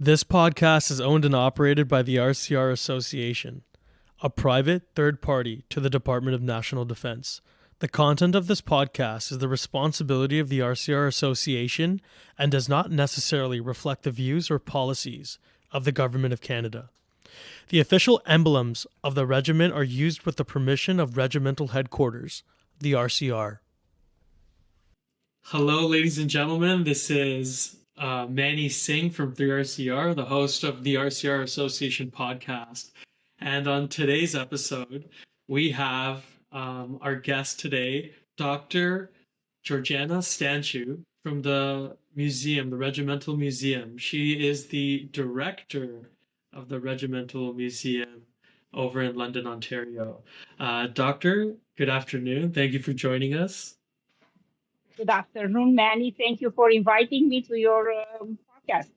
This podcast is owned and operated by the RCR Association, a private third party to the Department of National Defense. The content of this podcast is the responsibility of the RCR Association and does not necessarily reflect the views or policies of the Government of Canada. The official emblems of the regiment are used with the permission of Regimental Headquarters, the RCR. Hello, ladies and gentlemen. This is Manny Singh from 3RCR, the host of the RCR Association podcast. And on today's episode, we have our guest today, Dr. Georgiana Stanciu from the museum, the Regimental Museum. She is the director of the Regimental Museum over in London, Ontario. Doctor, good afternoon. Thank you for joining us. Good afternoon, Manny. Thank you for inviting me to your podcast.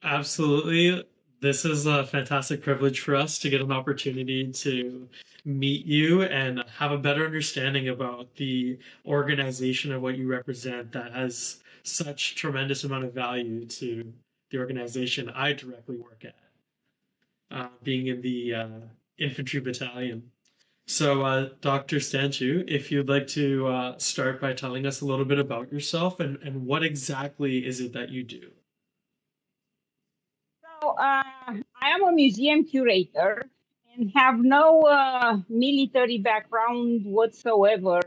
Absolutely. This is a fantastic privilege for us to get an opportunity to meet you and have a better understanding about the organization of what you represent that has such tremendous amount of value to the organization I directly work at, being in the infantry battalion. So, Dr. Stanciu, if you'd like to start by telling us a little bit about yourself and what exactly is it that you do? So, I am a museum curator and have no military background whatsoever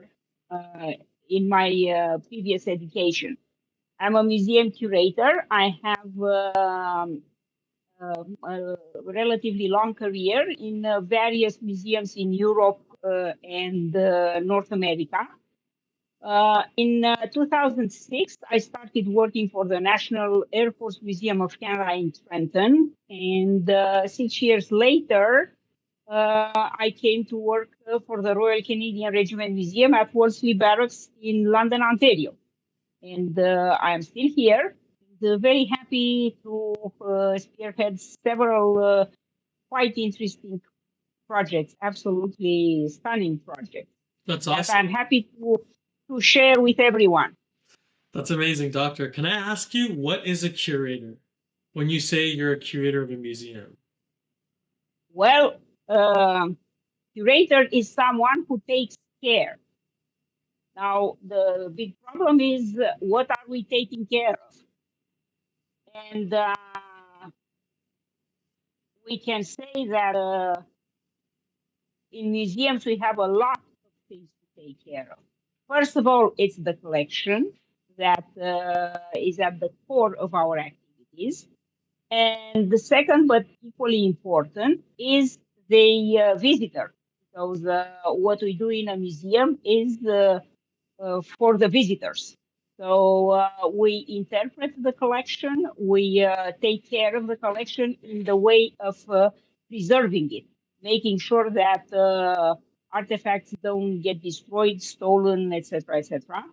in my previous education. I'm a museum curator. I have a relatively long career in various museums in Europe and North America. In 2006, I started working for the National Air Force Museum of Canada in Trenton. And 6 years later, I came to work for the Royal Canadian Regiment Museum at Wolseley Barracks in London, Ontario. And I am still here. Very happy to spearhead several quite interesting projects, absolutely stunning projects. That's that awesome. I'm happy to share with everyone. That's amazing, Doctor. Can I ask you, what is a curator when you say you're a curator of a museum? Well, curator is someone who takes care. Now, the big problem is what are we taking care of? And we can say that in museums, we have a lot of things to take care of. First of all, it's the collection that is at the core of our activities. And the second, but equally important, is the visitor. Because what we do in a museum is for the visitors. So we interpret the collection, we take care of the collection in the way of preserving it, making sure that artifacts don't get destroyed, stolen, etc., etc.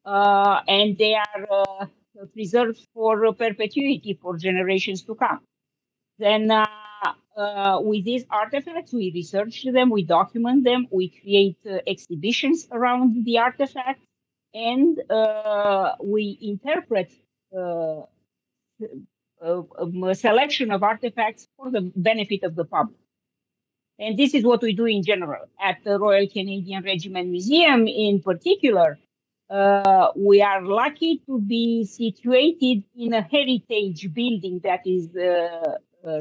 And they are preserved for perpetuity for generations to come. Then with these artifacts, we research them, we document them, we create exhibitions around the artifacts, and we interpret a selection of artifacts for the benefit of the public. And this is what we do in general. At the Royal Canadian Regiment Museum in particular, we are lucky to be situated in a heritage building that is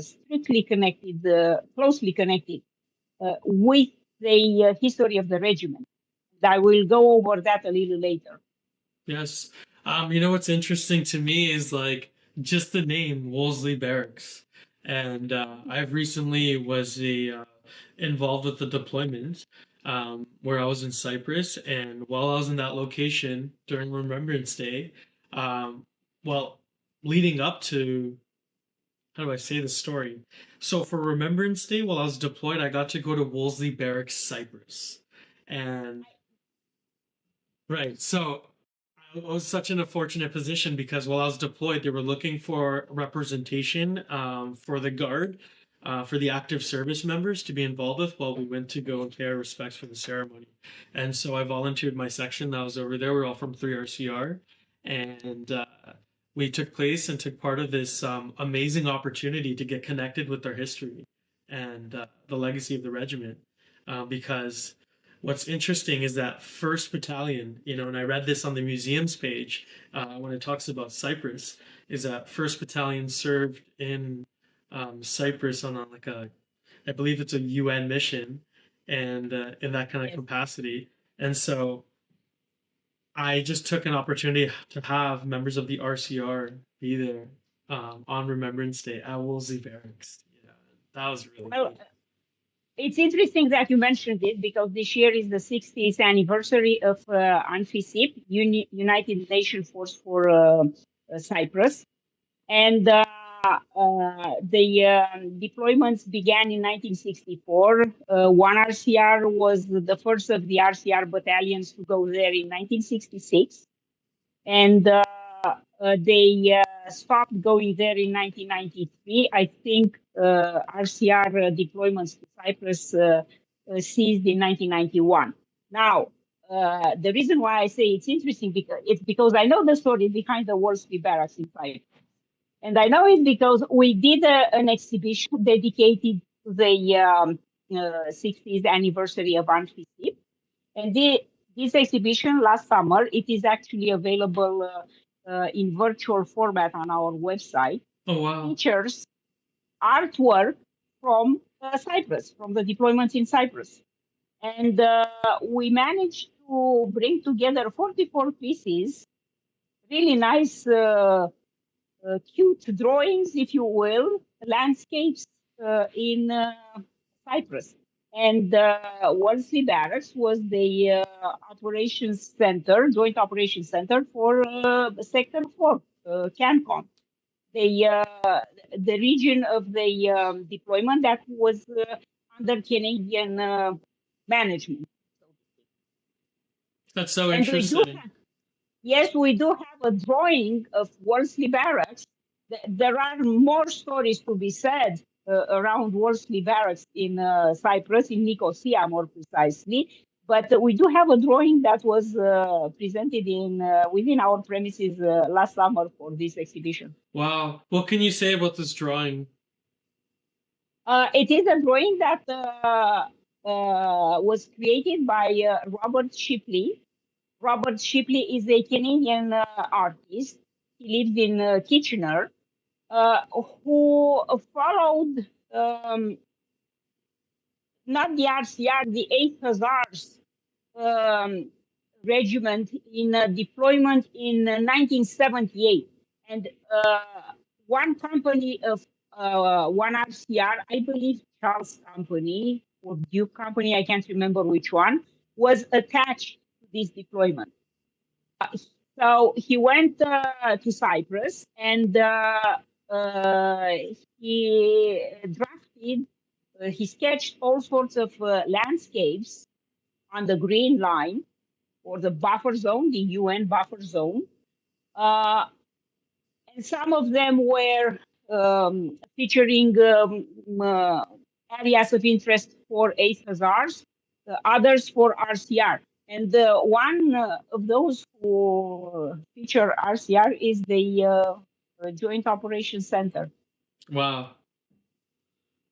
strictly connected, closely connected with the history of the regiment. I will go over that a little later. Yes. What's interesting to me is like just the name Wolseley Barracks. And I've recently was involved with the deployment where I was in Cyprus. And while I was in that location during Remembrance Day, leading up to, how do I say the story? So for Remembrance Day, while I was deployed, I got to go to Wolseley Barracks, Cyprus. And right, so I was such in a fortunate position because while I was deployed, they were looking for representation for the Guard, for the active service members to be involved with while we went to go and pay our respects for the ceremony. And so I volunteered my section that was over there. We're all from 3RCR. And we took place and took part of this amazing opportunity to get connected with our history and the legacy of the regiment. Because what's interesting is that first battalion, and I read this on the museum's page when it talks about Cyprus, is that first battalion served in Cyprus on I believe it's a UN mission, and in that kind of Yes. capacity. And so I just took an opportunity to have members of the RCR be there on Remembrance Day at Wolseley Barracks. Yeah, that was really Well, good. it's interesting that you mentioned it because this year is the 60th anniversary of UNFICYP, United Nations Force for Cyprus. And the deployments began in 1964. One RCR was the first of the RCR battalions to go there in 1966. And they stopped going there in 1993. I think RCR deployments to Cyprus ceased in 1991. Now, the reason why I say it's interesting because I know the story behind the Wolseley Barracks in Cyprus. And I know it because we did an exhibition dedicated to the 60th anniversary of UNFICYP. And this exhibition last summer, it is actually available in virtual format on our website, Oh wow! features artwork from Cyprus, from the deployments in Cyprus. And we managed to bring together 44 pieces, really nice, cute drawings, if you will, landscapes in Cyprus. And Wolseley Barracks was the operations center, joint operations center for Sector 4, CANCOM, the region of the deployment that was under Canadian management. That's so And we do interesting. have, yes, we do have a drawing of Wolseley Barracks. There are more stories to be said around Wolseley Barracks in Cyprus, in Nicosia more precisely. But we do have a drawing that was presented in within our premises last summer for this exhibition. Wow! What can you say about this drawing? It is a drawing that was created by Robert Shipley. Robert Shipley is a Canadian artist. He lives in Kitchener, who followed not the RCR, the 8th Hussars regiment in deployment in 1978. And one company of one RCR, I believe Charles Company or Duke Company, I can't remember which one, was attached to this deployment. So he went to Cyprus and he drafted, he sketched all sorts of landscapes on the Green Line or the buffer zone, the UN buffer zone. And some of them were featuring areas of interest for 8th Hussars, others for RCR. And one of those who feature RCR is the Joint Operations Center. Wow,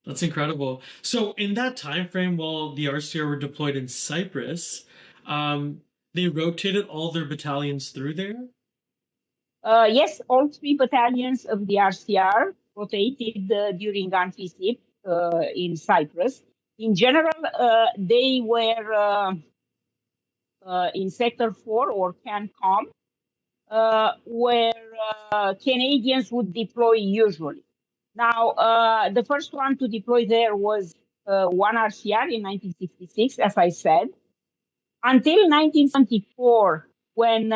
that's incredible. So in that time frame, while the RCR were deployed in Cyprus, they rotated all their battalions through there. Yes, all 3 battalions of the RCR rotated during UNFICYP in Cyprus. In general, they were in Sector 4 or CANCOM, where Canadians would deploy usually. Now, the first one to deploy there was one RCR in 1966, as I said, until 1974, when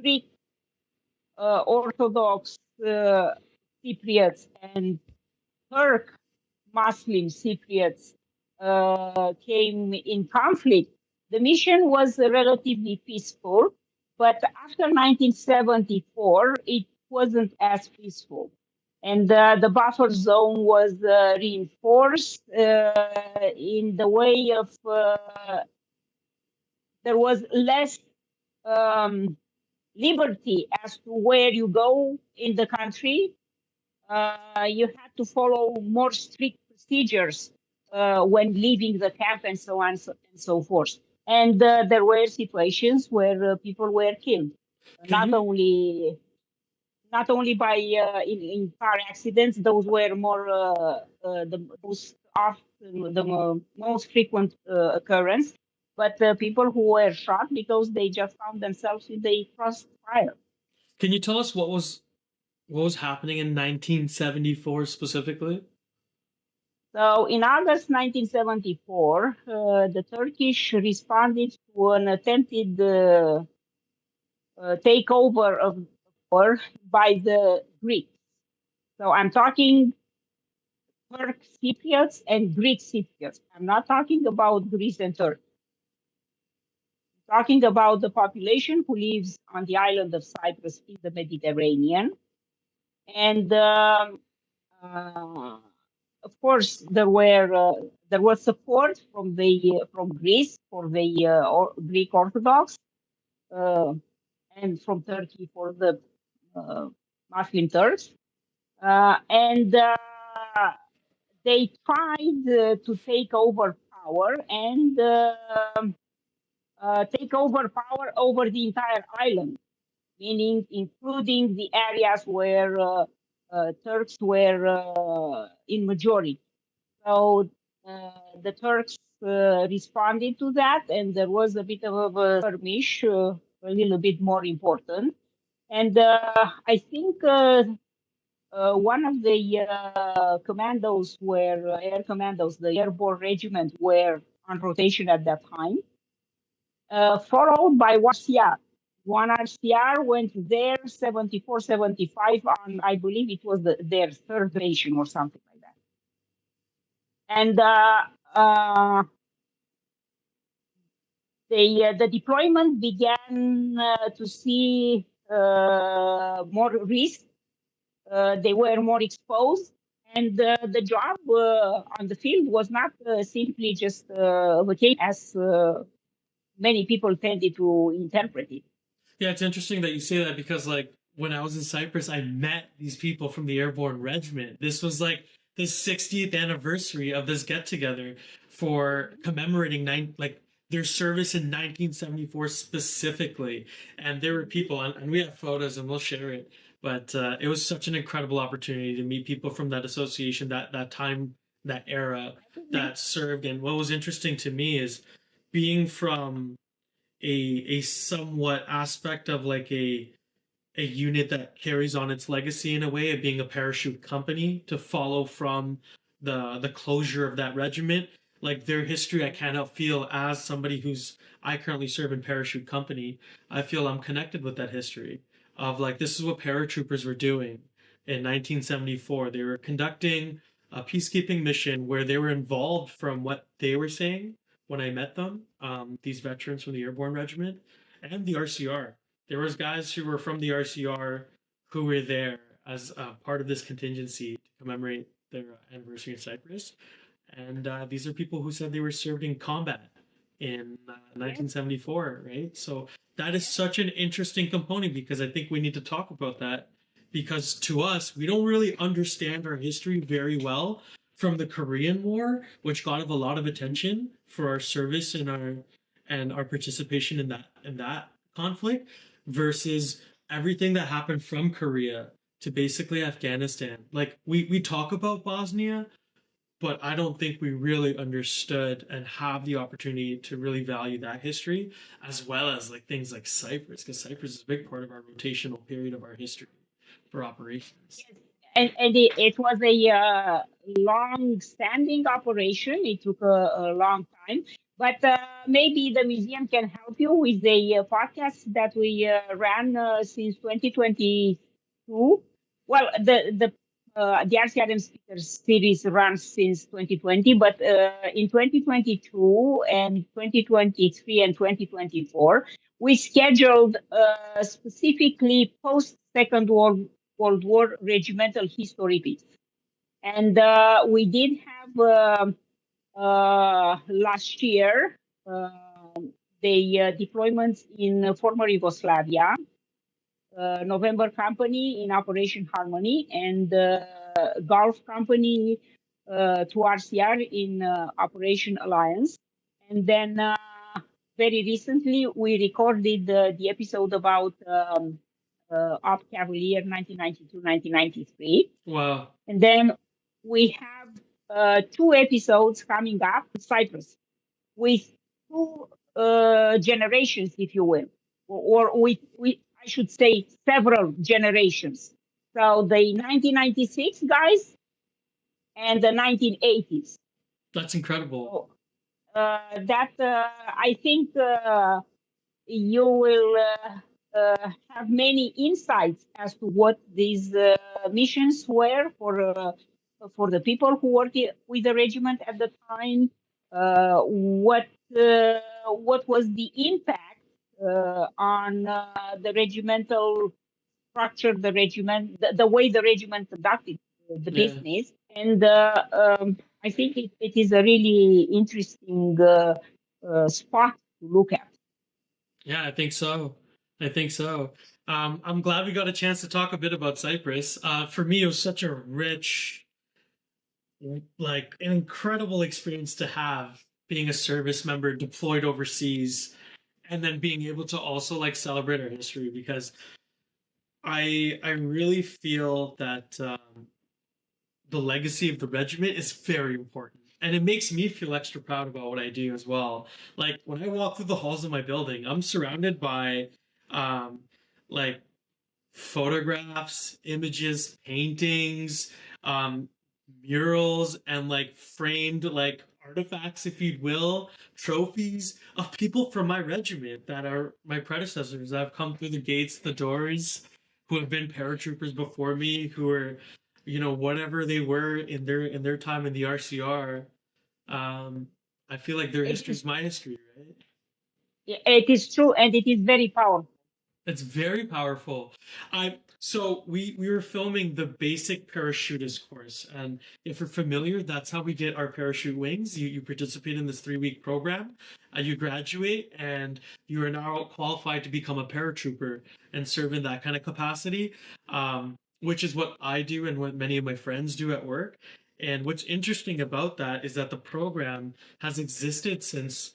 Greek Orthodox Cypriots and Turk Muslim Cypriots came in conflict. The mission was relatively peaceful, but after 1974, it wasn't as peaceful. And the buffer zone was reinforced in the way of there was less liberty as to where you go in the country. You had to follow more strict procedures when leaving the camp and so on and so forth. And there were situations where people were killed, Can not you only not only by in car accidents. Those were more the most often most frequent occurrence, but people who were shot because they just found themselves in the crossfire. can you tell us what was happening in 1974 specifically? So in August 1974, the Turkish responded to an attempted takeover of power by the Greeks. So I'm talking Turk Cypriots and Greek Cypriots. I'm not talking about Greece and Turkey. I'm talking about the population who lives on the island of Cyprus in the Mediterranean. And uh, of course, there was support from Greece for the Greek Orthodox, uh, and from Turkey for the Muslim Turks, and they tried to take over power and take over power over the entire island, meaning including the areas where Turks were in majority. So the Turks responded to that, and there was a bit of a skirmish, a little bit more important. And I think one of the commandos were air commandos, the airborne regiment, were on rotation at that time, followed by one RCR. One RCR went there 74, 75 on, I believe it was their third ration or something like that. And the deployment began to see more risk. They were more exposed, and the job on the field was not simply just vacation, as many people tended to interpret it. Yeah, it's interesting that you say that because like when I was in Cyprus, I met these people from the Airborne Regiment. This was like the 60th anniversary of this get together for commemorating like their service in 1974 specifically. And there were people, and we have photos, and we'll share it. But it was such an incredible opportunity to meet people from that association, that time, that era, that served. And what was interesting to me is being from a somewhat aspect of like a unit that carries on its legacy in a way of being a parachute company to follow from the closure of that regiment. Like their history, I cannot feel as somebody who's I currently serve in parachute company. I feel I'm connected with that history of like this is what paratroopers were doing in 1974. They were conducting a peacekeeping mission where they were involved from what they were saying when I met them. These veterans from the Airborne Regiment and the RCR. There was guys who were from the RCR who were there as part of this contingency to commemorate their anniversary in Cyprus. And these are people who said they were served in combat in 1974, right? So that is such an interesting component because I think we need to talk about that because to us, we don't really understand our history very well from the Korean War, which got a lot of attention for our service and our participation in that conflict versus everything that happened from Korea to basically Afghanistan. Like we talk about Bosnia, but I don't think we really understood and have the opportunity to really value that history as well as like things like Cyprus, because Cyprus is a big part of our rotational period of our history for operations. Yes. And it was a long-standing operation. It took a long time, but maybe the museum can help you with the podcast that we ran since 2022. Well, the RCRM Speakers series runs since 2020, but in 2022 and 2023 and 2024, we scheduled specifically post Second World War regimental history piece. And we did have last year the deployments in former Yugoslavia. November Company in Operation Harmony, and Gulf Company to RCR in Operation Alliance. And then very recently, we recorded the episode about Op Cavalier 1992-1993. Wow. And then we have two episodes coming up with Cyprus, with two generations, if you will, or with I should say several generations. So the 1996 guys and the 1980s. That's incredible. So that I think you will have many insights as to what these missions were for the people who worked with the regiment at the time. What was the impact on the regimental structure, the regiment, the way the regiment conducted the Yeah. business, and I think it is a really interesting spot to look at. Yeah, I think so. I think so. I'm glad we got a chance to talk a bit about Cyprus. For me, it was such a rich, like an incredible experience to have being a service member deployed overseas and then being able to also like celebrate our history because I really feel that the legacy of the regiment is very important. And it makes me feel extra proud about what I do as well. Like when I walk through the halls of my building, I'm surrounded by um, like photographs, images, paintings, um, murals, and like framed like artifacts, if you will, trophies of people from my regiment that are my predecessors that have come through the gates, the doors, who have been paratroopers before me, who are, whatever they were in their time in the RCR. Um, I feel like their It history is, is my history, right? it is true, and it is very powerful. It's very powerful. So we were filming the basic parachutist course, and if you're familiar, that's how we get our parachute wings. You participate in this 3-week program, you graduate, and you are now qualified to become a paratrooper and serve in that kind of capacity, which is what I do and what many of my friends do at work. And what's interesting about that is that the program has existed since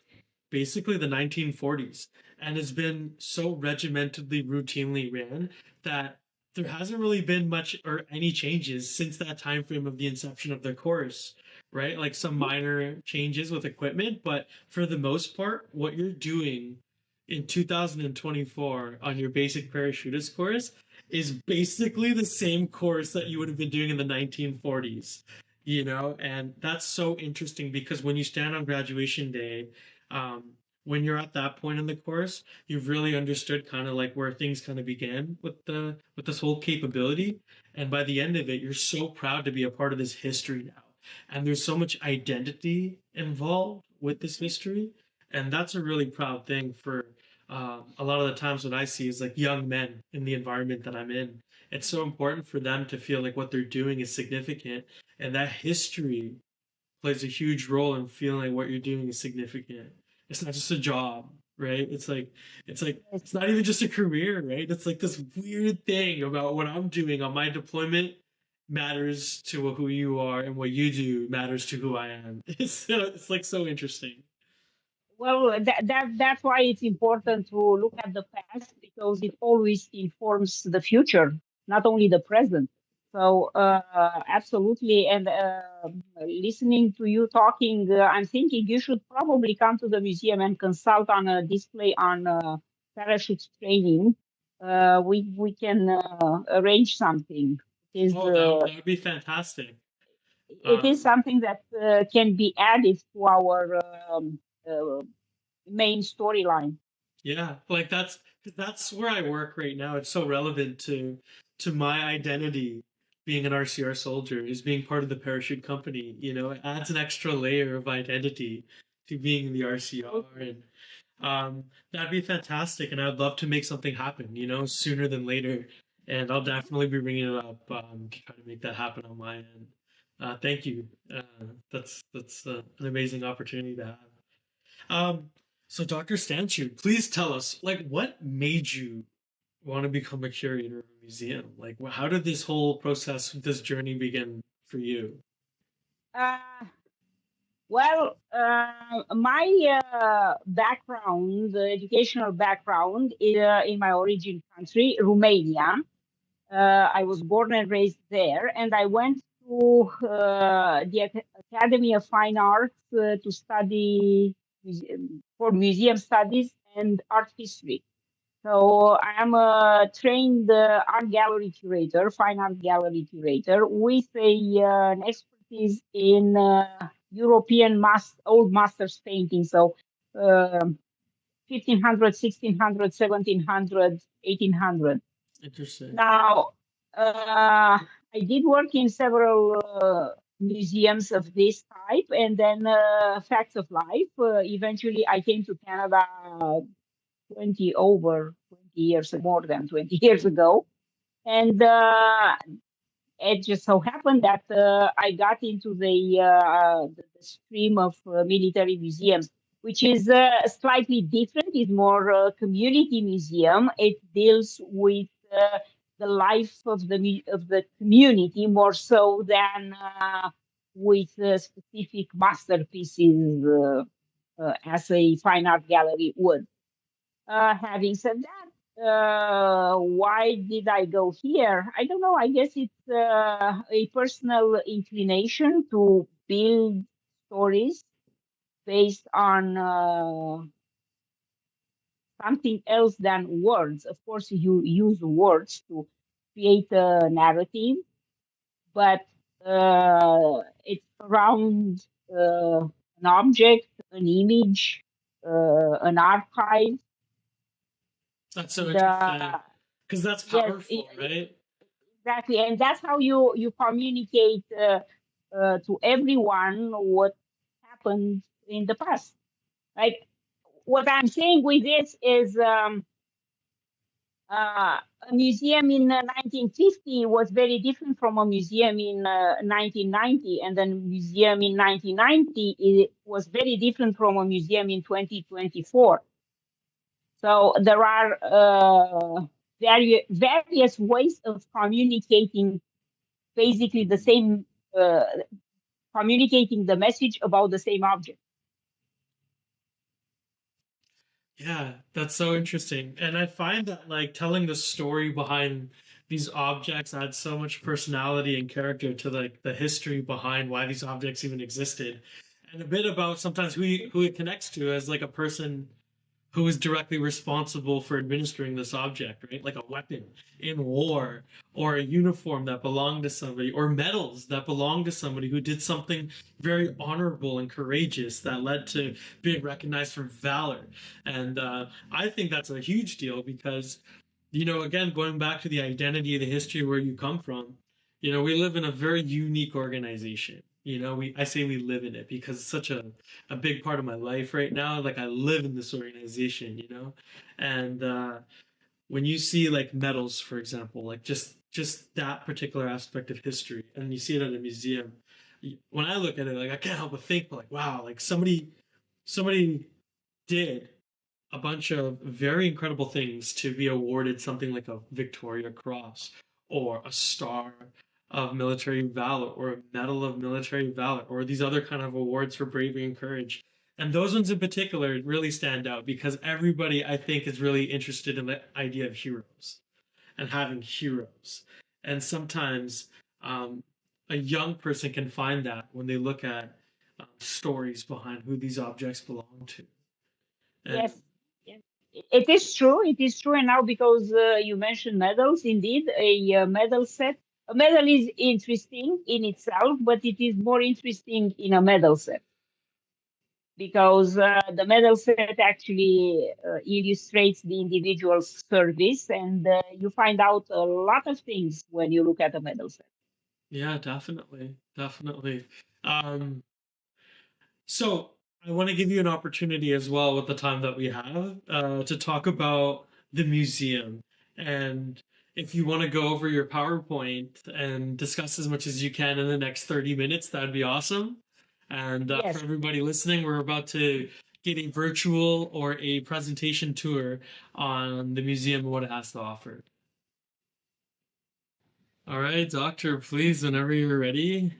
basically the 1940s and has been so regimentedly routinely ran that there hasn't really been much or any changes since that time frame of the inception of the course, right? Like some minor changes with equipment, but for the most part, what you're doing in 2024 on your basic parachutist course is basically the same course that you would have been doing in the 1940s, and that's so interesting because when you stand on graduation day, um, when you're at that point in the course, you've really understood kind of like where things kind of began with this whole capability. And by the end of it, you're so proud to be a part of this history now. And there's so much identity involved with this history. And that's a really proud thing for a lot of the times what I see is like young men in the environment that I'm in. It's so important for them to feel like what they're doing is significant. And that history plays a huge role in feeling what you're doing is significant. It's not just a job, right? It's not even just a career, right? It's like this weird thing about what I'm doing on my deployment matters to who you are, and what you do matters to who I am. It's like so interesting. Well, that's why it's important to look at the past because it always informs the future, not only the present. So absolutely, and listening to you talking, I'm thinking you should probably come to the museum and consult on a display on parachute training. We can arrange something. Oh, that would be fantastic. It is Um, something that can be added to our uh, main storyline. Yeah, like that's where I work right now. It's so relevant to my identity being an RCR soldier is being part of the parachute company. It adds an extra layer of identity to being in the RCR, and that'd be fantastic. And I'd love to make something happen, sooner than later. And I'll definitely be bringing it up, to try to make that happen on my end. Thank you. That's an amazing opportunity to have. Um, so Dr. Stanciu, please tell us, like, what made you want to become a curator of a museum? Like, how did this whole process, this journey begin for you? Uh, well, my background, the educational background, in my origin country, Romania. I was born and raised there, and I went to the Academy of Fine Arts to study for museum studies and art history. So I am a trained art gallery curator, fine art gallery curator, with an expertise in European old masters painting. So uh, 1500, 1600, 1700, 1800. Interesting. Now, I did work in several museums of this type, and then Facts of Life. Eventually, I came to Canada 20 years, more than 20 years ago. And it just so happened that I got into the stream of military museums, which is slightly different. It's more community museum. It deals with the life of the community more so than with specific masterpieces as a fine art gallery would. Having said that, why did I go here? I don't know. I guess it's a personal inclination to build stories based on something else than words. Of course, you use words to create a narrative, but it's around an object, an image, an archive. That's so And interesting because that's yes, powerful, right? exactly, and that's how you communicate to everyone what happened in the past. Like what I'm saying with this is a museum in 1950 was very different from a museum in 1990, and then a museum in 1990 it was very different from a museum in 2024. So there are various ways of communicating basically the same, communicating the message about the same object. Yeah, that's so interesting. And I find that like telling the story behind these objects adds so much personality and character to like the history behind why these objects even existed. And a bit about sometimes who it connects to as like a person who is directly responsible for administering this object, right? Like a weapon in war, or a uniform that belonged to somebody, or medals that belonged to somebody who did something very honorable and courageous that led to being recognized for valor. And I think that's a huge deal because, again, going back to the identity of the history where you come from, we live in a very unique organization. I say we live in it because it's such a big part of my life right now. Like I live in this organization, and when you see like medals, for example, like just that particular aspect of history, and you see it at a museum, when I look at it, like I can't help but think, like, wow, like somebody did a bunch of very incredible things to be awarded something like a Victoria Cross or a Star of Military Valor or a Medal of Military Valor or these other kind of awards for bravery and courage. And those ones in particular really stand out because everybody, I think, is really interested in the idea of heroes and having heroes. And sometimes a young person can find that when they look at stories behind who these objects belong to. And Yes, yes. It is true. It is true. And now, because you mentioned medals, indeed, a medal set. A medal is interesting in itself, but it is more interesting in a medal set because the medal set actually illustrates the individual's service, and you find out a lot of things when you look at a medal set. yeah, definitely, definitely. Um, so I want to give you an opportunity as well with the time that we have to talk about the museum. And if you want to go over your PowerPoint and discuss as much as you can in the next 30 minutes, that'd be awesome. And for Yes. everybody listening, we're about to get a virtual or a presentation tour on the museum and what it has to offer. All right, Doctor, please, whenever you're ready,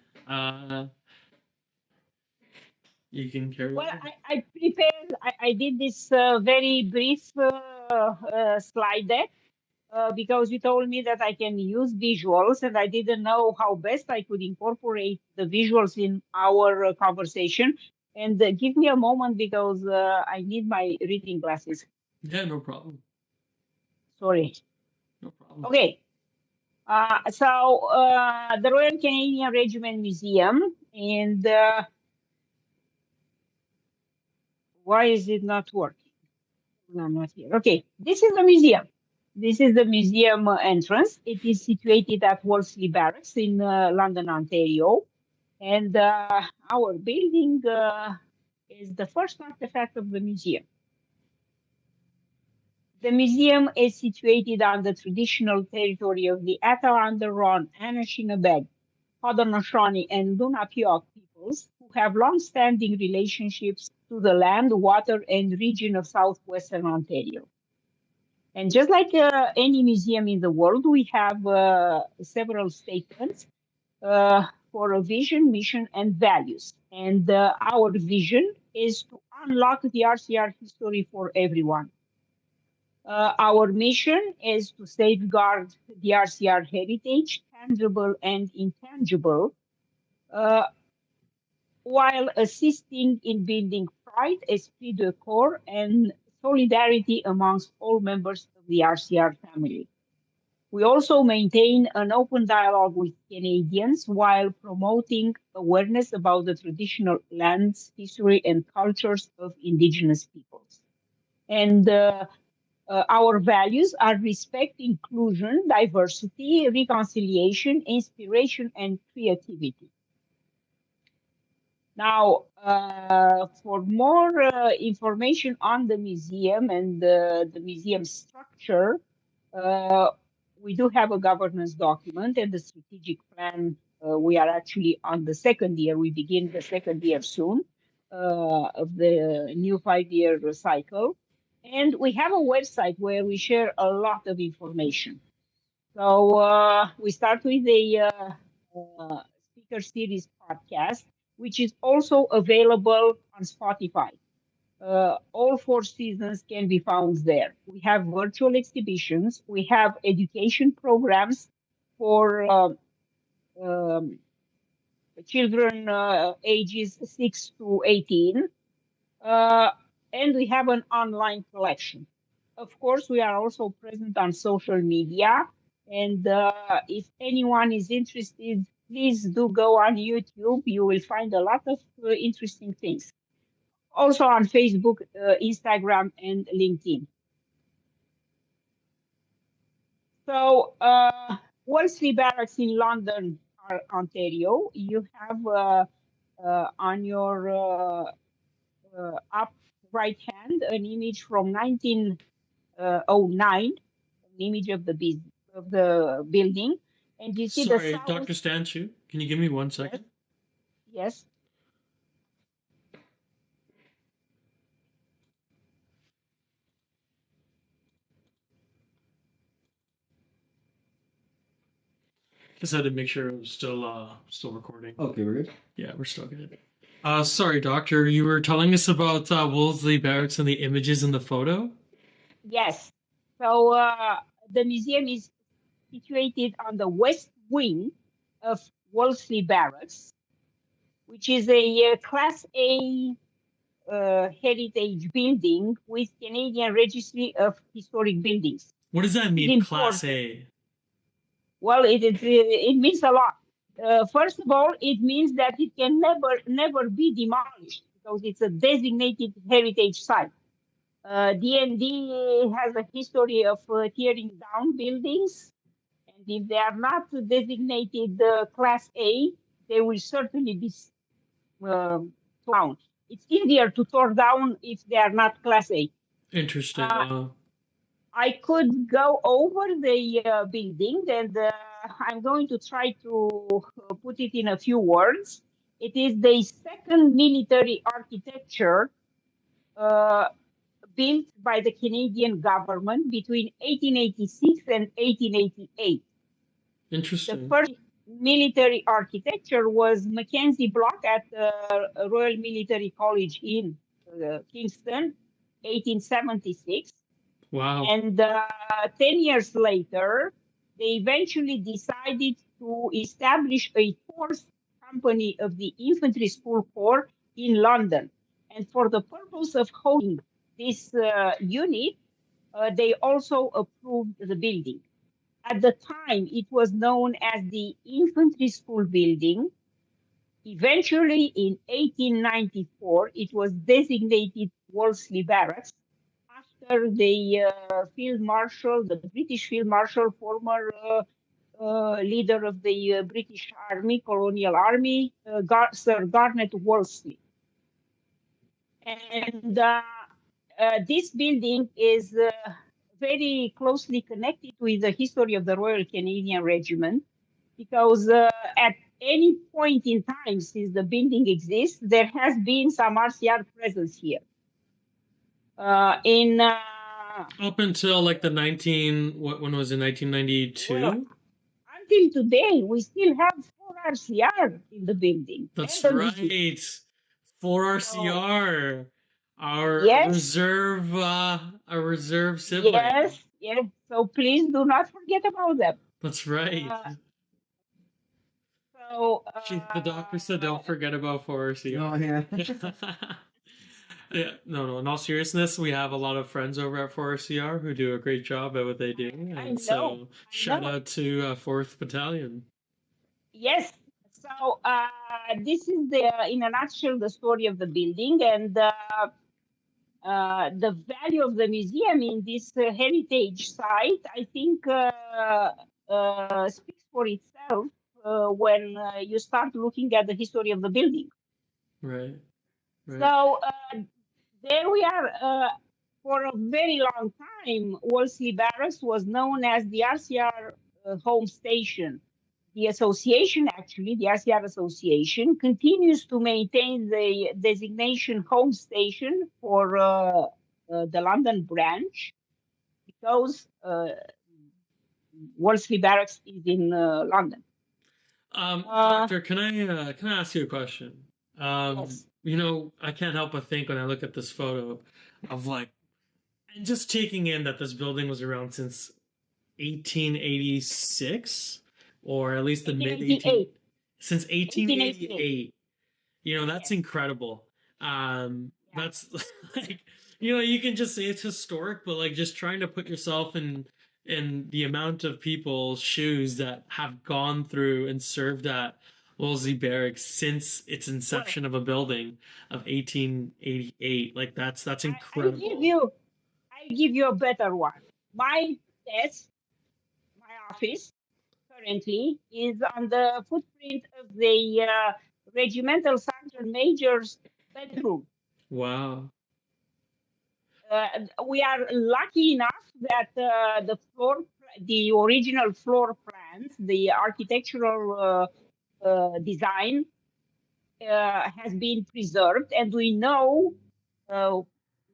you can carry Well, on. I prepared, I did this very brief slide deck because you told me that I can use visuals, and I didn't know how best I could incorporate the visuals in our conversation. And give me a moment because I need my reading glasses. Yeah, no problem. Sorry. No problem. Okay. So the Royal Canadian Regiment Museum, and why is it not working? No, I'm not here. Okay, this is the museum. This is the museum entrance. It is situated at Wolseley Barracks in London, Ontario. And our building is the first artifact of the museum. The museum is situated on the traditional territory of the Atawanda-Ron, Anishinaabe, Haudenosaunee, and Lenape peoples, who have long-standing relationships to the land, water, and region of southwestern Ontario. And just like any museum in the world, we have several statements for a vision, mission, and values. And our vision is to unlock the RCR history for everyone. Our mission is to safeguard the RCR heritage, tangible and intangible, while assisting in building pride, esprit de corps, and solidarity amongst all members of the RCR family. We also maintain an open dialogue with Canadians while promoting awareness about the traditional lands, history, and cultures of Indigenous peoples. And our values are respect, inclusion, diversity, reconciliation, inspiration, and creativity. Now, for more information on the museum and the museum structure, we do have a governance document and the strategic plan. We are actually on the second year. We begin the second year soon of the new 5-year cycle. And we have a website where we share a lot of information. So we start with the speaker series podcast, which is also available on Spotify. All 4 seasons can be found there. We have virtual exhibitions. We have education programs for children ages 6 to 18. And we have an online collection. Of course, we are also present on social media. And if anyone is interested, please do go on YouTube. You will find a lot of interesting things. Also on Facebook, Instagram, and LinkedIn. So Wolseley Barracks in London, Ontario, you have on your up right hand an image from 1909, an image of the building, and you see Sorry, the south. Dr. Stanciu, can you give me 1 second? Yes. Just had to make sure it was still recording. Okay, we're good. Yeah, we're still good. Sorry, Doctor, you were telling us about Wolseley Barracks and the images in the photo? Yes. So the museum is situated on the west wing of Wolseley Barracks, which is a Class A heritage building with Canadian Registry of Historic Buildings. What does that mean, Class A? Well, it means a lot. First of all, it means that it can never be demolished because it's a designated heritage site. DND has a history of tearing down buildings, and if they are not designated Class A, they will certainly be torn down. It's easier to tear down if they are not Class A. Interesting. I could go over the building, and I'm going to try to put it in a few words. It is the second military architecture built by the Canadian government between 1886 and 1888. The Interesting. first military architecture was Mackenzie Block at the Royal Military College in Kingston, 1876. Wow. And 10 years later, they eventually decided to establish a fourth company of the Infantry School Corps in London. And for the purpose of hosting this unit, they also approved the building. At the time, it was known as the Infantry School Building. Eventually, in 1894, it was designated Wolseley Barracks after the Field Marshal, the British Field Marshal, former leader of the British Army, Colonial Army, Sir Garnet Wolseley. And this building is very closely connected with the history of the Royal Canadian Regiment, because at any point in time since the building exists, there has been some RCR presence here. Up until like the when was it, 1992? Well, until today, we still have 4 RCR in the building. That's right. 4 RCR. Our yes, reserve sibling. Yes, yes. So please do not forget about them. That's right. The doctor said don't forget about 4RCR. Oh, yeah. Yeah, no. In all seriousness, we have a lot of friends over at 4RCR who do a great job at what they do. And so shout out to 4th Battalion. Yes. So this is in a nutshell, the story of the building, and the value of the museum in this heritage site, I think, speaks for itself when you start looking at the history of the building. Right. So there we are. For a very long time, Wolseley Barracks was known as the RCR home station. The association, actually, the RCR Association, continues to maintain the designation home station for the London branch, because Wolseley Barracks is in London. Doctor, can I ask you a question? Yes. You know, I can't help but think when I look at this photo of like, and just taking in that this building was around since 1886, or at least the mid 18 since 1888. You know, that's incredible. That's like, you know, you can just say it's historic, but like just trying to put yourself in the amount of people's shoes that have gone through and served at Wolseley Barracks since its inception of a building of 1888. Like that's incredible. I give you a better one. My desk, my office currently is on the footprint of the regimental sergeant major's bedroom. Wow. We are lucky enough that the original floor plans, the architectural design has been preserved, and we know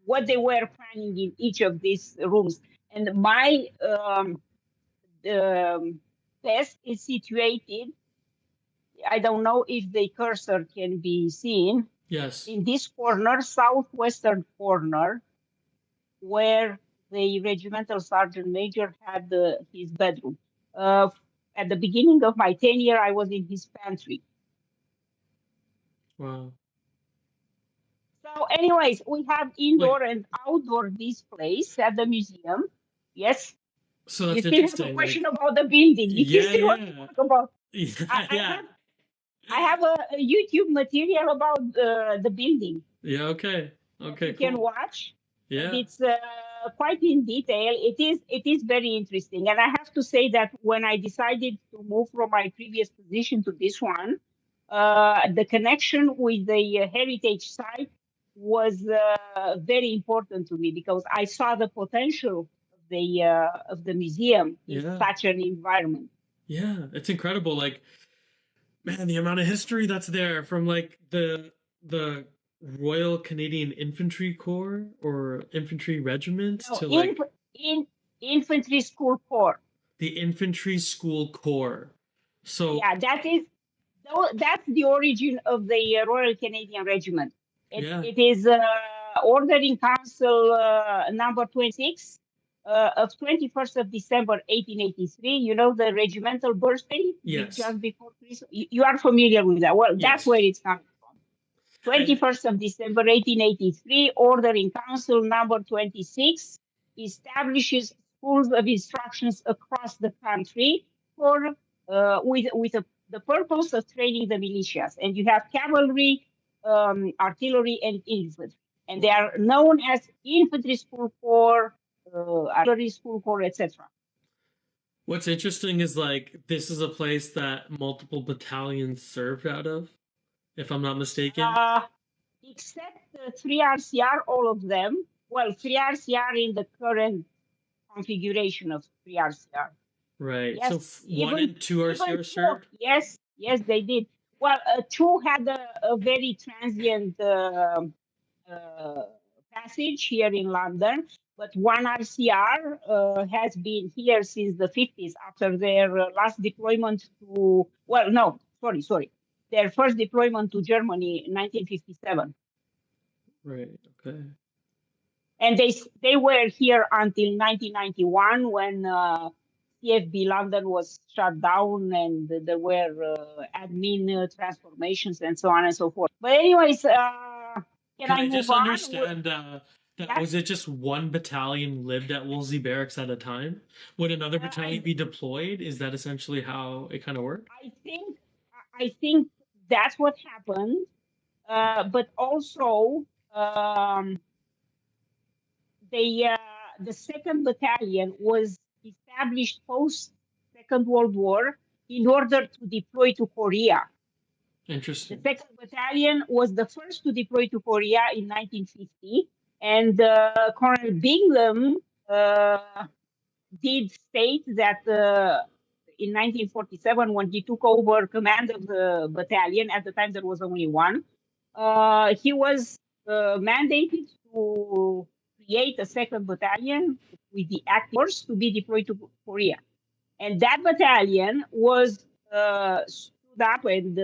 what they were planning in each of these rooms. And my desk is situated, I don't know if the cursor can be seen. Yes. In this corner, southwestern corner, where the regimental sergeant major had his bedroom. At the beginning of my tenure, I was in his pantry. Wow. So anyways, we have indoor and outdoor displays at the museum. Yes. So that's you still have a question about the building. You still want to talk about. I have a YouTube material about the building. Yeah. Okay. Okay. You can watch. Yeah. It's quite in detail. It is very interesting, and I have to say that when I decided to move from my previous position to this one, the connection with the heritage site was very important to me, because I saw the potential of the museum in such an environment. Yeah, it's incredible. Like, man, the amount of history that's there, from like the Royal Canadian Infantry Corps or Infantry Regiment No, to like in infantry school corps. the Infantry School Corps. So Yeah, that's the origin of the Royal Canadian Regiment. yeah, It is ordered in Council number 26 of 21st of December 1883. You know the regimental birthday yes, just before Christmas. You are familiar with that. Well, that's yes. where it's coming from. And 21st of December 1883, order in Council number 26 establishes schools of instructions across the country for the purpose of training the militias. And you have cavalry, artillery, and infantry. And they are known as infantry school corps, artillery school corps, etc. what's interesting is like this is a place that multiple battalions served out of, if I'm not mistaken. Uh, except 3 RCR, all of them. Well, 3 RCR in the current configuration of 3 RCR. Right. So Yes, one and two even RCR four. served. Yes, they did. Well, two had a very transient passage here in London, but one RCR has been here since the 50s after their last deployment to, well, no, sorry, their first deployment to Germany in 1957. Right. Okay. And they were here until 1991 when CFB London was shut down and there were admin transformations and so on and so forth. But anyways, can Can I I move just on? understand that Yeah, was it just one battalion lived at Wolseley Barracks at a time? Would another battalion I, be deployed? Is that essentially how it kind of worked? I think that's what happened. But also, um, the second battalion was established post Second World War in order to deploy to Korea. The Interesting. second battalion was the first to deploy to Korea in 1950, and Colonel Bingham did state that in 1947, when he took over command of the battalion, at the time there was only one, he was mandated to create a second battalion with the active force to be deployed to Korea. And that battalion was stood up and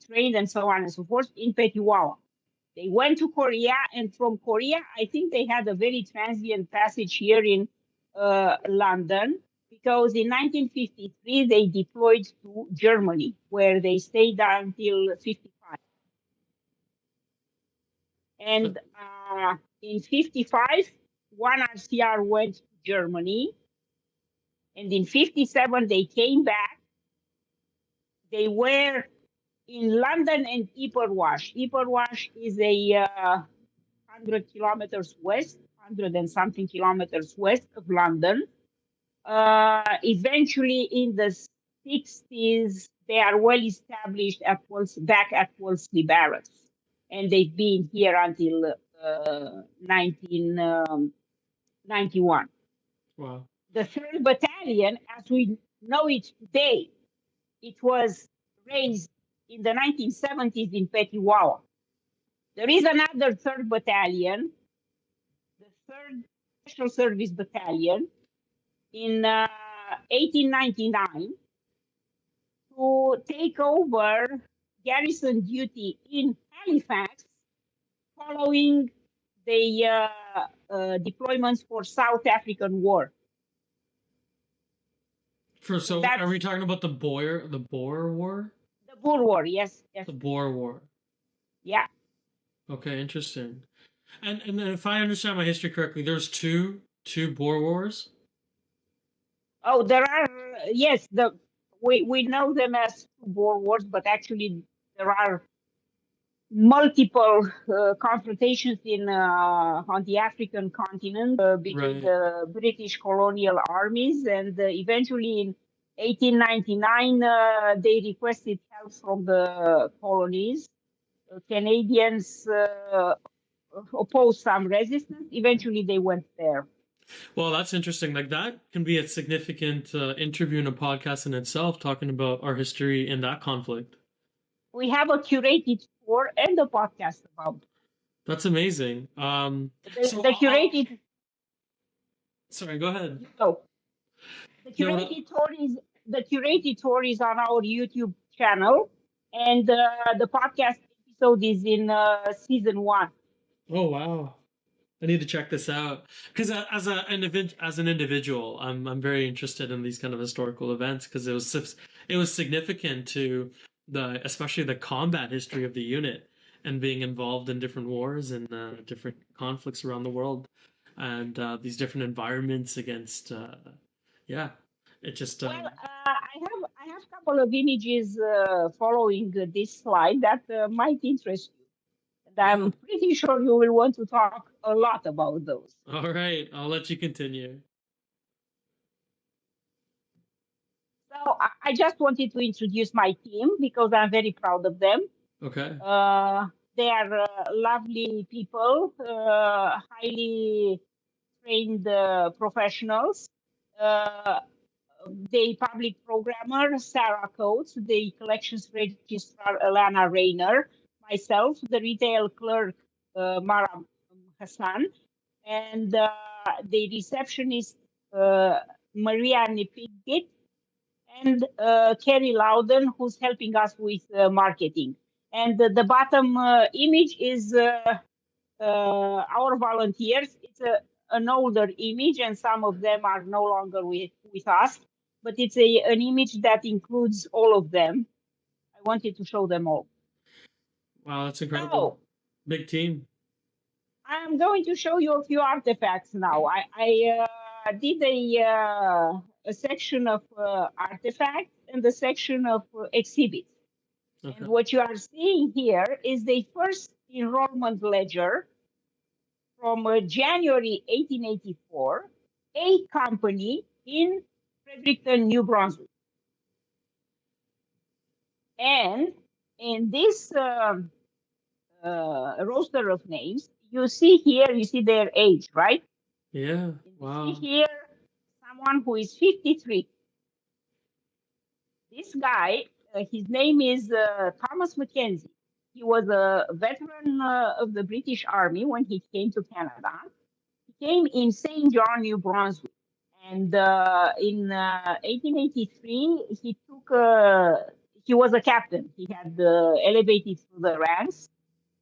trained and so on and so forth in Petiwawa. They went to Korea, and from Korea, I think they had a very transient passage here in London, because in 1953 they deployed to Germany, where they stayed until 55. So And in 55, one RCR went to Germany, and in 57 they came back. They were in London and Ipperwash. Ipperwash is a 100 kilometers west, 100 and something kilometers west of London. Eventually, in the 60s, they are well established back at Wolseley Barracks, and they've been here until 1991. wow. The 3rd Battalion, as we know it today, it was raised in the 1970s in Petiwawa. There is another 3rd Battalion, the 3rd Special Service Battalion, in 1899 to take over garrison duty in Halifax following the deployments for South African War. So are we talking about the Boer War? The Boer War, yes. The Boer War. Yeah. Okay, interesting. And if I understand my history correctly, there's two Boer Wars. Oh, there are, yes, we know them as Boer Wars, but actually there are multiple confrontations on the African continent between Right. the British colonial armies, and eventually in 1899 they requested help from the colonies. Canadians opposed some resistance. Eventually they went there. Well, that's interesting. Like that can be a significant interview in a podcast in itself, talking about our history in that conflict. We have a curated before and a podcast about it. That's amazing. So The curated. Sorry, go ahead. So the No, curated tour is on our YouTube channel, and the podcast episode is in season 1. oh wow. I need to check this out because as an individual, I'm very interested in these kind of historical events because it was significant to the especially the combat history of the unit and being involved in different wars and different conflicts around the world and these different environments against yeah it just Well, I have a couple of images following this slide that might interest you. And I'm pretty sure you will want to talk a lot about those. all right, I'll let you continue. So I just wanted to introduce my team because I'm very proud of them. Okay. They are lovely people, highly trained professionals. The public programmer, Sarah Coates, the collections registrar, Alana Rayner, myself, the retail clerk, Mara Hassan, and the receptionist, Maria Nipigit, and Kerry Loudon, who's helping us with marketing. And the bottom image is our volunteers. It's an older image, and some of them are no longer with us, but it's an image that includes all of them. I wanted to show them all. Wow, that's incredible. So, big team. I'm going to show you a few artifacts now. I did a section of artifacts and a section of exhibits. Okay. And what you are seeing here is the first enrollment ledger from January 1884, a company in Fredericton, New Brunswick. And in this roster of names, you see their age, right? Yeah. Wow. You see here someone who is 53. This guy, his name is Thomas Mackenzie. He was a veteran of the British Army when he came to Canada. He came in St. John, New Brunswick. And in 1883, he was a captain. He had elevated through the ranks.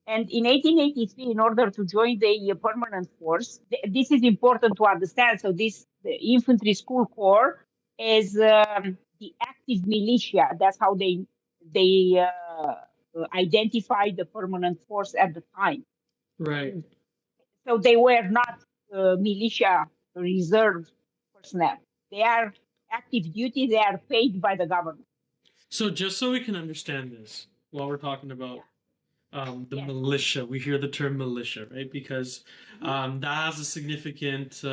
And in 1883, in order to join the permanent force, this is important to understand. So the infantry school corps is the active militia. That's how they identified the permanent force at the time. Right. So they were not militia reserve personnel. They are active duty. They are paid by the government. So just so we can understand this, while we're talking about militia, we hear the term militia, right? Because that has a significant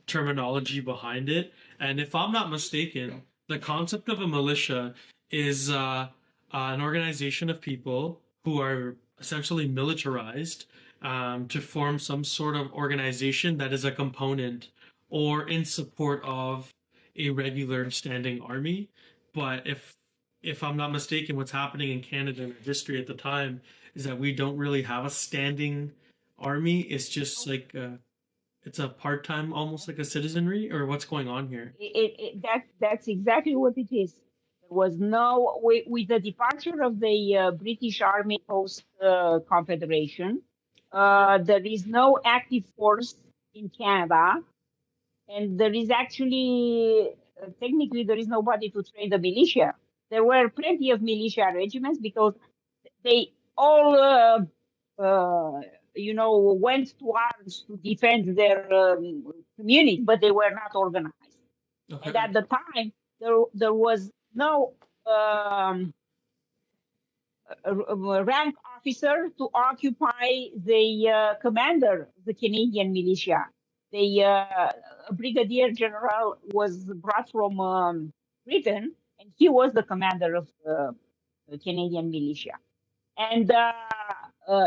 terminology behind it. And if I'm not mistaken, the concept of a militia is an organization of people who are essentially militarized to form some sort of organization that is a component or in support of a regular standing army. But if I'm not mistaken, what's happening in Canada in history at the time is that we don't really have a standing army. It's just like it's a part-time, almost like a citizenry, or what's going on here? That's exactly what it is. There was no, with the departure of the British Army post Confederation, there is no active force in Canada, and there is actually, technically, there is nobody to train the militia. There were plenty of militia regiments because they all, went to arms to defend their community, but they were not organized. Okay. And at the time, there was no rank officer to occupy the commander of the Canadian militia. The brigadier general was brought from Britain, and he was the commander of the Canadian militia. And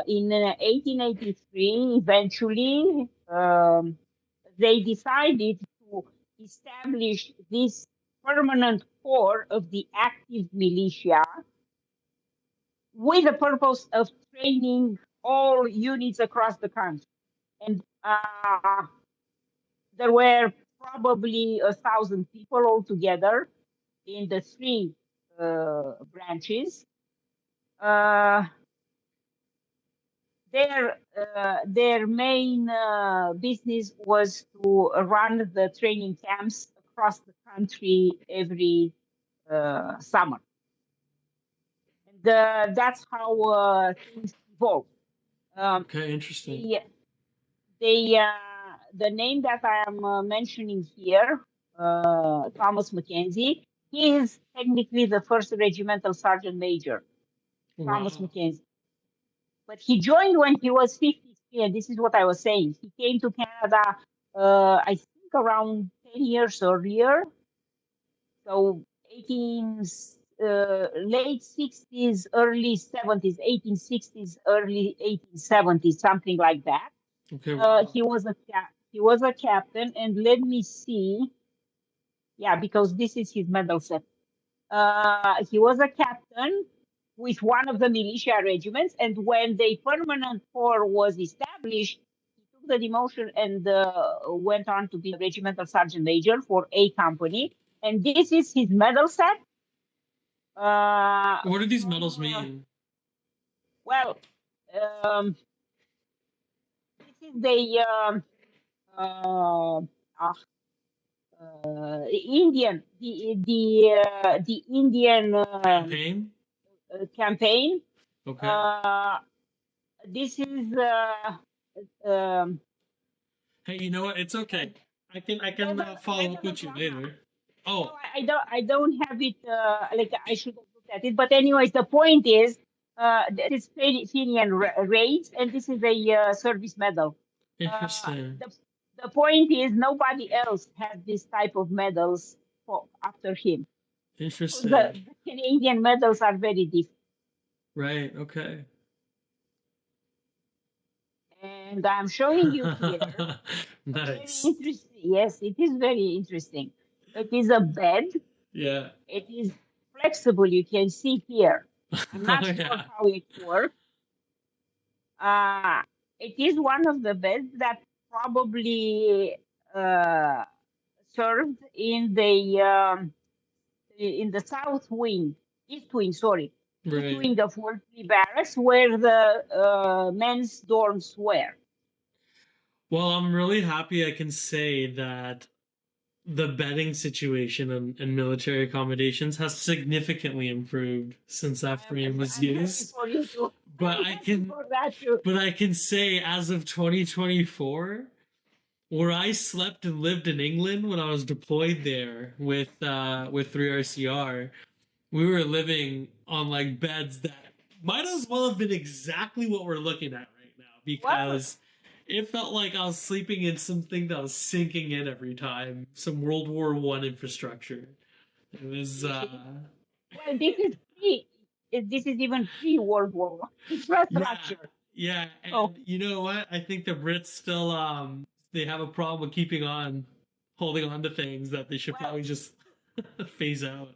in 1883, eventually, they decided to establish this permanent corps of the active militia with the purpose of training all units across the country. And there were probably 1,000 people altogether in the three branches. Their main business was to run the training camps across the country every summer. And that's how things evolved. Okay, interesting. The name that I am mentioning here, Thomas Mackenzie, he is technically the first regimental sergeant major, Thomas Wow. Mackenzie. But he joined when he was 53, and this is what I was saying. He came to Canada, I think, around 10 years earlier. So late 60s, early 70s, 1860s, early 1870s, something like that. Okay, wow. He was a captain, and let me see. Yeah, because this is his medal set. He was a captain with one of the militia regiments, and when the permanent corps was established, he took the demotion and went on to be a regimental sergeant major for A Company. And this is his medal set. What do these medals mean? Well, this is the Indian, the Indian Campaign? Campaign. Okay. This is Hey, you know what? It's okay. I can follow up with you later. no, Oh, I don't have it. Like I should have looked at it. But anyways, the point is, this is Fenian raids, and this is a service medal. interesting. The point is, nobody else has this type of medals after him. Interesting. The Canadian medals are very different. Right, okay. And I'm showing you here. Nice. Very interesting. Yes, it is very interesting. It is a bed. Yeah. It is flexible. You can see here. I'm not sure Yeah. how it works. It is one of the beds that probably served in the south wing, east wing, sorry, Right. east wing of Wolseley Barracks, where the men's dorms were. Well, I'm really happy I can say that the bedding situation and military accommodations has significantly improved since that frame was used. But I can say as of 2024, where I slept and lived in England when I was deployed there with 3RCR, we were living on like beds that might as well have been exactly what we're looking at right now, because it felt like I was sleeping in something that was sinking in every time, some World War I infrastructure. It was Well, this is even pre-World War I infrastructure. Yeah, and you know what? I think the Brits still they have a problem with holding on to things that they should probably just phase out.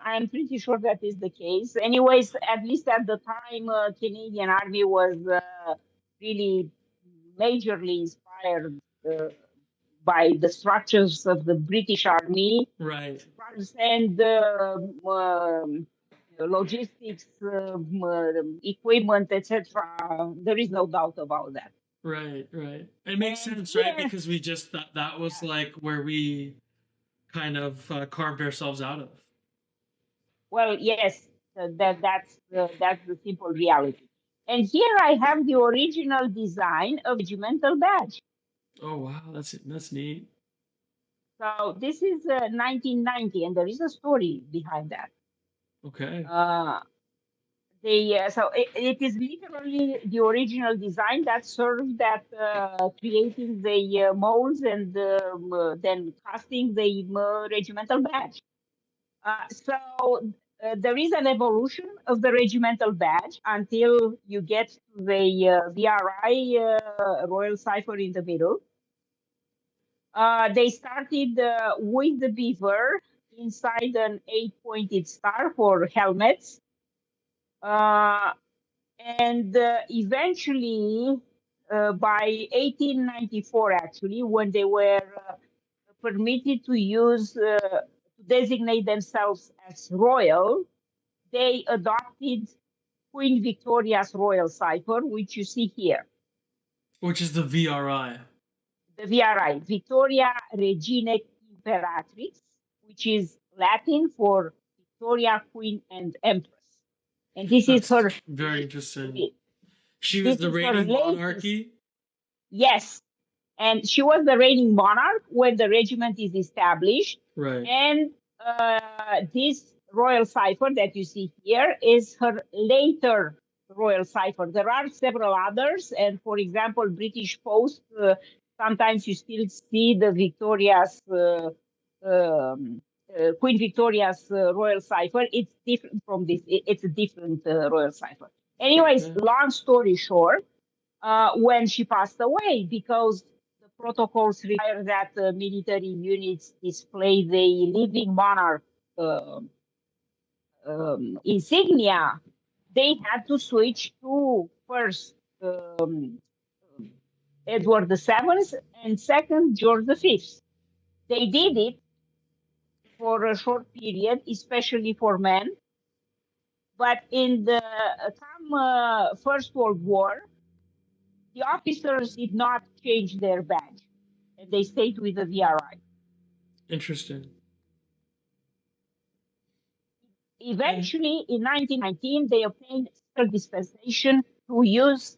I'm pretty sure that is the case. Anyways, at least at the time, Canadian Army was really majorly inspired by the structures of the British Army. Right. And logistics, equipment, etc. There is no doubt about that. Right, right. It makes sense, right? Because we just that was like where we kind of carved ourselves out of. Well, yes, that's the simple reality. And here I have the original design of regimental badge. Oh wow, that's neat. So this is 1990, and there is a story behind that. Okay. So it is literally the original design that served at creating the molds and then casting the regimental badge. So there is an evolution of the regimental badge until you get to the VRI Royal Cipher in the middle. They started with the beaver inside an 8-pointed star for helmets. And eventually, by 1894, actually, when they were permitted to use to designate themselves as royal, they adopted Queen Victoria's royal cipher, which you see here. Which is the VRI. The VRI, Victoria Regina Imperatrix, which is Latin for Victoria, Queen, and Empress. And this is That's her. very interesting. She was This the is her reigning latest. monarchy. Yes, and she was the reigning monarch when the regiment is established. Right. And this royal cipher that you see here is her later royal cipher. There are several others, and for example, British Post, sometimes you still see the Victoria's, Queen Victoria's royal cipher. It's different from this. It's a different royal cipher. Anyways, Okay. long story short, when she passed away, because the protocols require that military units display the living monarch insignia, they had to switch to first Edward VII and second George V. They did it for a short period, especially for men. But in the First World War, the officers did not change their badge, and they stayed with the VRI. Interesting. Eventually, in 1919, they obtained special dispensation to use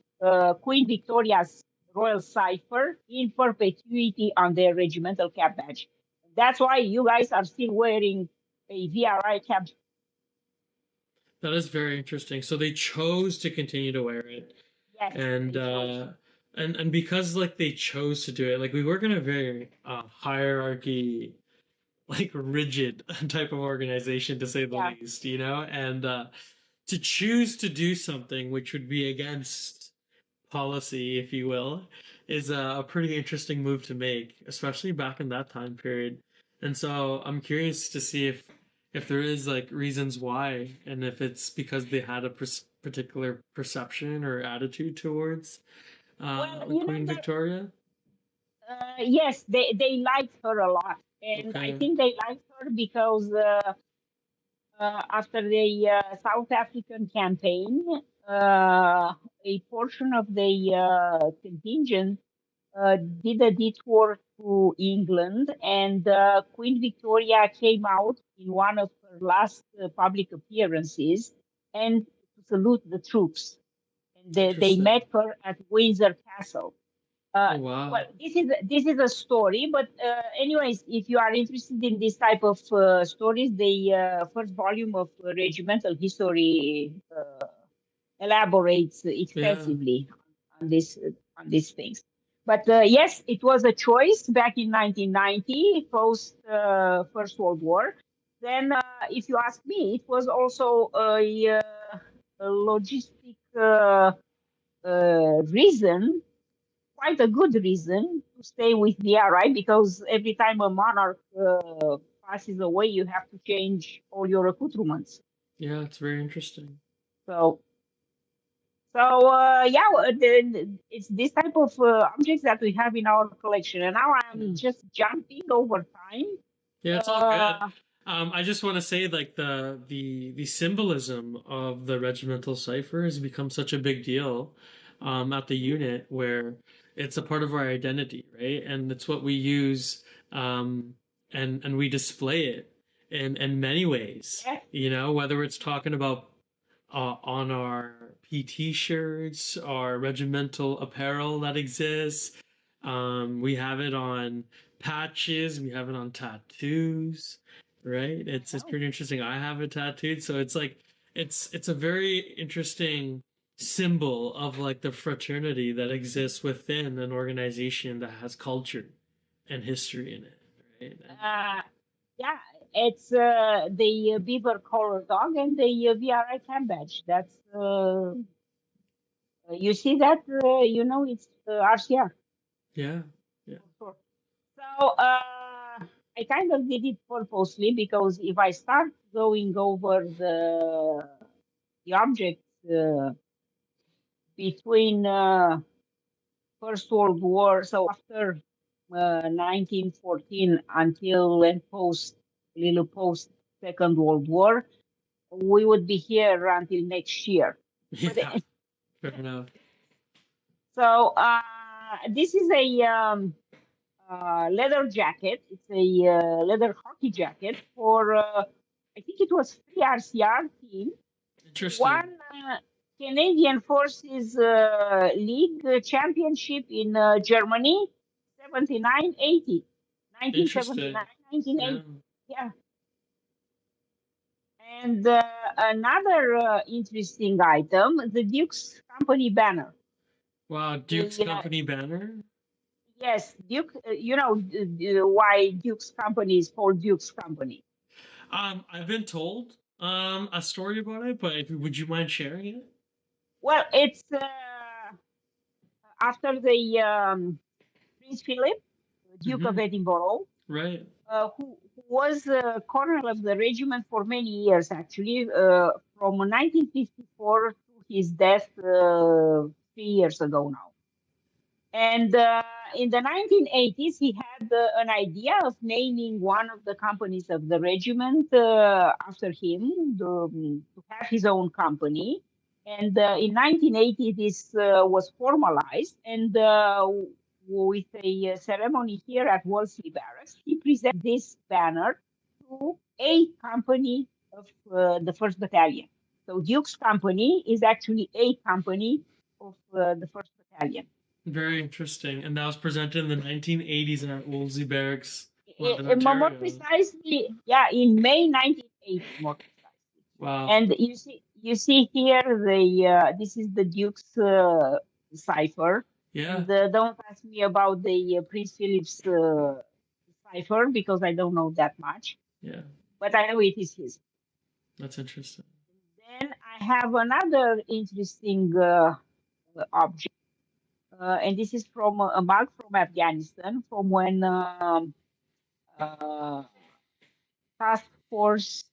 Queen Victoria's royal cipher in perpetuity on their regimental cap badge. That's why you guys are still wearing a VRI cap. That is very interesting. So they chose to continue to wear it. Yes, And and because like they chose to do it, like we work in a very hierarchy, like rigid type of organization, to say the least, you know. And to choose to do something which would be against policy, if you will, is a pretty interesting move to make, especially back in that time period. And so I'm curious to see if there is like reasons why, and if it's because they had a particular perception or attitude towards Queen Victoria. Yes, they liked her a lot, and Okay. I think they liked her because after the South African campaign, a portion of the contingent did a detour to England, and Queen Victoria came out in one of her last public appearances and to salute the troops. And they met her at Windsor Castle. Oh, wow. Well, this is a story, but anyways, if you are interested in this type of stories, the first volume of Regimental History elaborates extensively on these things. But yes, it was a choice back in 1990, post First World War. Then, if you ask me, it was also a logistic reason, quite a good reason to stay with VRI, because every time a monarch passes away, you have to change all your accoutrements. Yeah, it's very interesting. So it's this type of objects that we have in our collection. And now I'm just jumping over time. Yeah, it's all good. I just want to say, like the symbolism of the regimental cipher has become such a big deal at the unit, where it's a part of our identity, right? And it's what we use, and we display it in many ways. You know, whether it's talking about on our PT shirts, our regimental apparel that exists. We have it on patches. We have it on tattoos, right? It's pretty interesting. I have it tattooed, so it's like it's a very interesting symbol of like the fraternity that exists within an organization that has culture and history in it, right? Yeah, it's the beaver collar dog and the VRI cam badge. That's you see that you know it's RCR. Yeah, yeah. So I kind of did it purposely, because if I start going over the the objects between First World War, so after 1914 until and little post Second World War, we would be here until next year. Yeah, But fair enough. so this is a leather jacket. It's a leather hockey jacket for I think it was 3 RCR team. Interesting. One Canadian Forces League championship in Germany, 79, 80, 1979, Interesting. 1980. Yeah. Yeah. And another interesting item, the Duke's company banner. Wow, Duke's The, company banner? yes, Duke, you know why Duke's company is called Duke's company. I've been told a story about it, but would you mind sharing it? Well, it's after the Prince Philip, Duke of Mm-hmm. Edinburgh, Right. who was colonel of the regiment for many years, actually, from 1954 to his death 3 years ago now. And in the 1980s, he had an idea of naming one of the companies of the regiment after him, to have his own company. And in 1980, this was formalized. And with a ceremony here at Wolseley Barracks, he presented this banner to a company of the 1st Battalion. So Duke's company is actually a company of the 1st Battalion. Very interesting. And that was presented in the 1980s at Wolsey Barracks, London, More Ontario. precisely, yeah, in May 1980, more precisely. Wow. And you see here this is the Duke's cipher. Yeah. And don't ask me about the Prince Philip's cipher because I don't know that much, Yeah. but I know it is his. That's interesting. Then I have another interesting object, and this is from a mug from Afghanistan, from when uh, task force,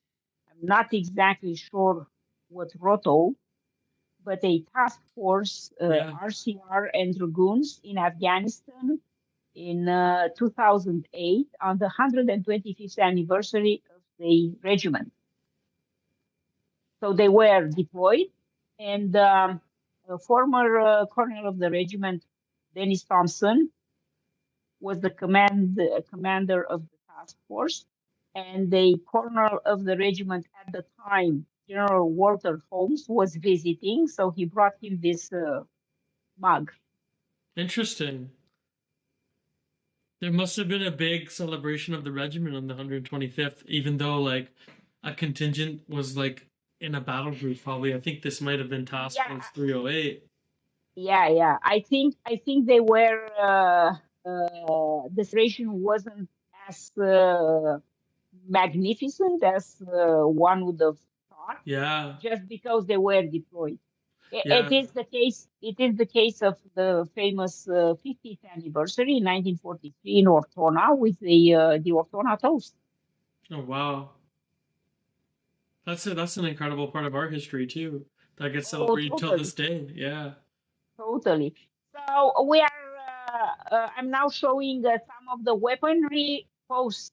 I'm not exactly sure what Roto, but a task force, Yeah. RCR and Dragoons in Afghanistan in 2008 on the 125th anniversary of the regiment. So they were deployed, and a former colonel of the regiment, Dennis Thompson, was the commander of the task force, and the colonel of the regiment at the time, General Walter Holmes, was visiting, so he brought him this mug. Interesting. There must have been a big celebration of the regiment on the 125th, even though like a contingent was like in a battle group. Probably, I think this might have been Task Yeah, Force 308. yeah. I think they were. The celebration wasn't as magnificent as one would have thought, Yeah, just because they were deployed. It yeah. is the case. It is the case of the famous 50th anniversary in 1943 in Ortona with the Ortona toast. Oh wow, that's it. That's an incredible part of our history too. That gets Oh, celebrated till totally, this day. Yeah. totally. So we are. I'm now showing some of the weaponry post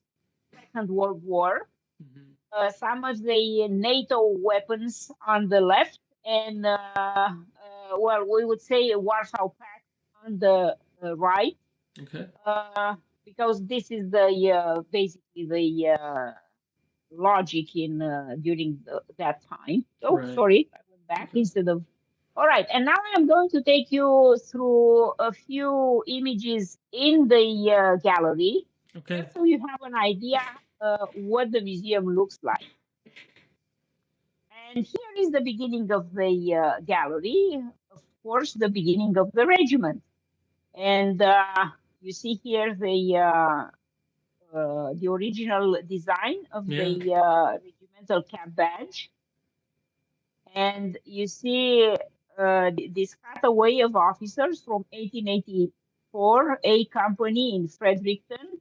Second World War. Mhm. Some of the NATO weapons on the left, and well, we would say Warsaw Pact on the right, Okay. uh, because this is the basically the logic in during that time. Oh, Right. sorry, I went back Okay. instead of. All right, and now I'm going to take you through a few images in the gallery, Okay. just so you have an idea what the museum looks like. And here is the beginning of the gallery, of course, the beginning of the regiment. And you see here the original design of Yeah. the regimental cap badge. And you see this cutaway of officers from 1884, A Company in Fredericton,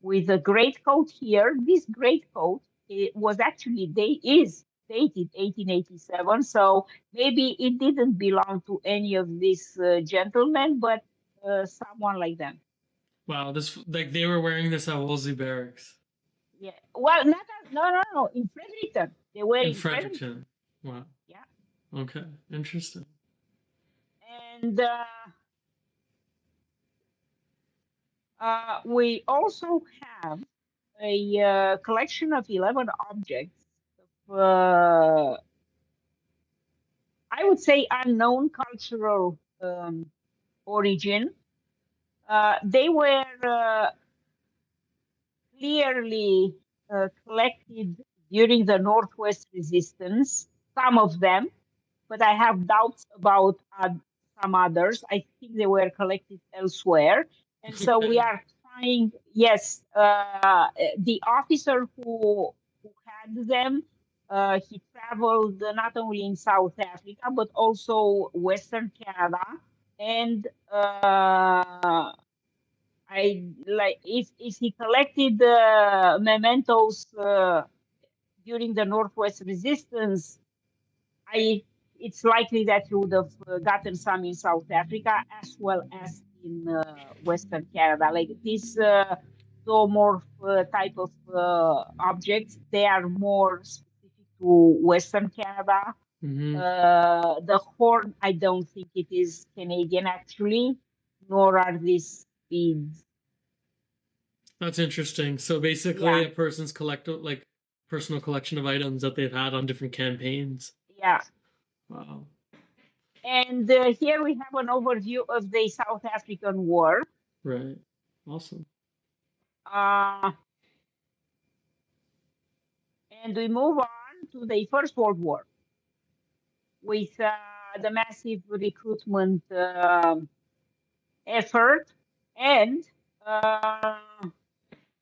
with a great coat here. This great coat, it was actually, is dated 1887. So maybe it didn't belong to any of these gentlemen, but someone like them. Wow, this like they were wearing this at Wolsey Barracks Yeah. Well, not no. In Fredericton, they were in in Fredericton. Fredericton. Wow. Yeah. Okay. Interesting. And we also have a collection of 11 objects of, I would say, unknown cultural origin. They were clearly collected during the Northwest resistance, some of them, but I have doubts about some others. I think they were collected elsewhere. And so we Okay. are trying, yes, the officer who had them, he traveled not only in South Africa, but also Western Canada. And I like if he collected mementos during the Northwest resistance, I it's likely that he would have gotten some in South Africa as well as in Western Canada. Like these zoomorph type of objects, they are more specific to Western Canada. Hmm. The horn, I don't think it is Canadian actually, nor are these beads. That's interesting. So basically, Yeah, a person's personal collection of items that they've had on different campaigns. yeah. Wow. And here we have an overview of the South African War. Right. Awesome. Uh, and we move on to the First World War with the massive recruitment effort. And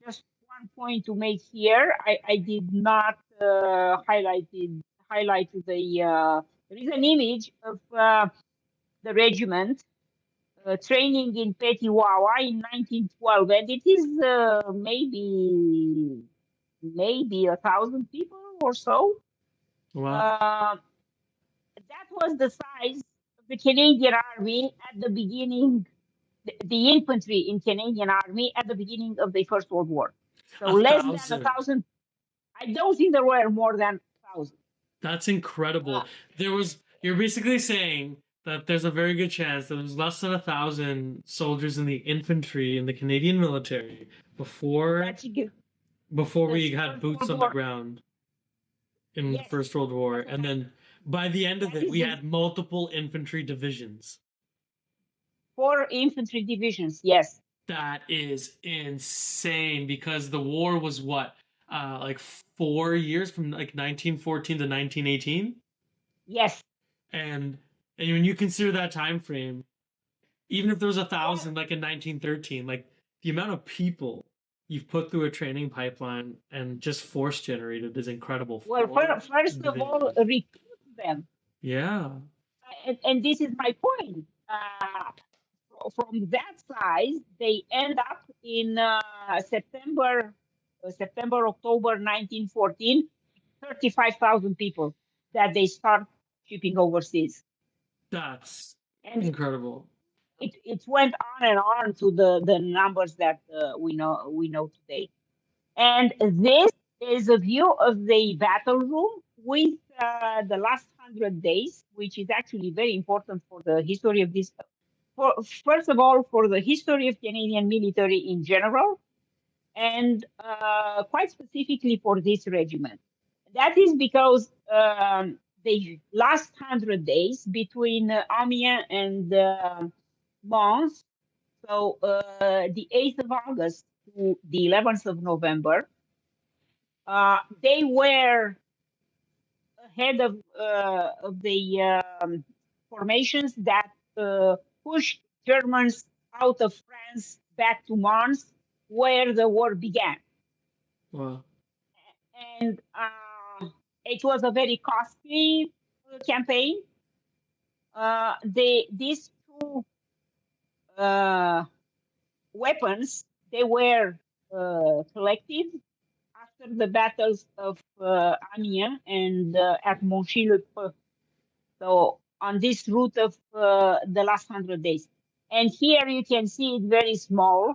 just one point to make here, I did not highlight there is an image of the regiment training in Petiwawa in 1912, and it is maybe 1,000 people or so. Wow. That was the size of the Canadian Army at the beginning, the infantry in Canadian Army at the beginning of the First World War. So A less than a thousand. thousand. I don't think there were more than 1,000. That's Uh, incredible. You're basically saying that there's a very good chance that there's less than 1,000 soldiers in the infantry in the Canadian military before that's the before we had First boots World on the War. ground in the Yes, First World War. that's what And then by the end of that it, is we the had multiple infantry divisions. 4 infantry divisions. Yes, That is insane because the war was what? Like 4 years from like 1914 to 1918? yes. And and when you consider that time frame, even if there was a Well, thousand like in 1913, like the amount of people you've put through a training pipeline and just force generated is incredible well, for first of all, divisions. recruit them, Yeah. and this is my point. From that size, they end up in October 1914, 35,000 people that they start shipping overseas. That's And incredible. it went on and on to the numbers that we know today. And this is a view of the battle room with the last 100 days, which is actually very important for the history of this. First of all, for the history of Canadian military in general, and quite specifically for this regiment. That is because the last 100 days between Amiens and Mons, so the 8th of August to the 11th of November, they were ahead of the formations that pushed Germans out of France back to Mons, where the war began. Wow. And it was a very costly campaign. These two weapons, they were collected after the battles of Amiens and at Monchy-le-Preux. So on this route of the last 100 days. And here you can see it very small.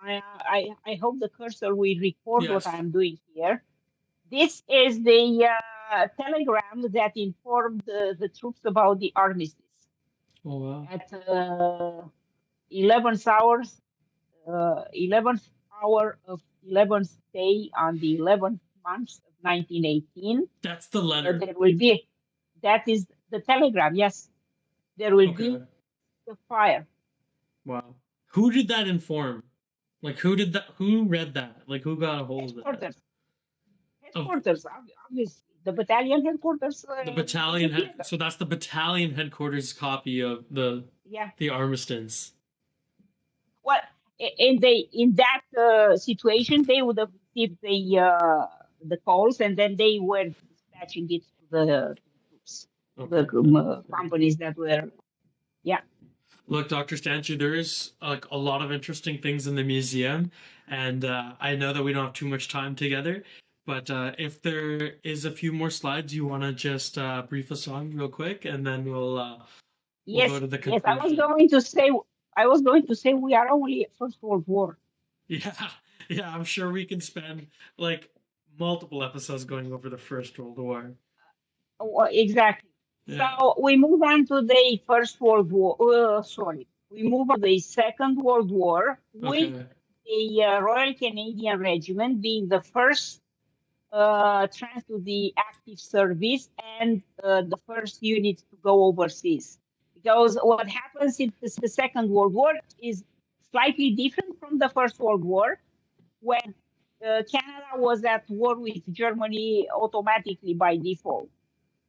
I hope the cursor will record what Yes. I'm doing here. This is the telegram that informed the troops about the armistice. Oh wow. At 11th hours, 11th hour of 11th day on the 11th month of 1918. That's the letter. There will be, that is the telegram, yes. There will be Okay. the fire. Wow. Who did that inform? Like who did that? Who read that? Like who got a hold of that? Headquarters. Headquarters, obviously. The battalion headquarters. The battalion disappeared. head. So that's the battalion headquarters copy of Yeah. the armistice. Well, in that situation, they would have received the calls, and then they were dispatching it to the troops, the companies that were. Yeah. Look, Dr. Stanciu, there is like a lot of interesting things in the museum, and I know that we don't have too much time together. But if there is a few more slides you want to just brief us on real quick, and then we'll go to the conclusion. Yes, I was going to say we are only at First World War. Yeah, I'm sure we can spend like multiple episodes going over the First World War. Exactly. Yeah. So we move on to the First World War. We move on to the Second World War with the Royal Canadian Regiment being the first transferred to the active service and the first unit to go overseas. Because what happens in the Second World War is slightly different from the First World War, when Canada was at war with Germany automatically by default.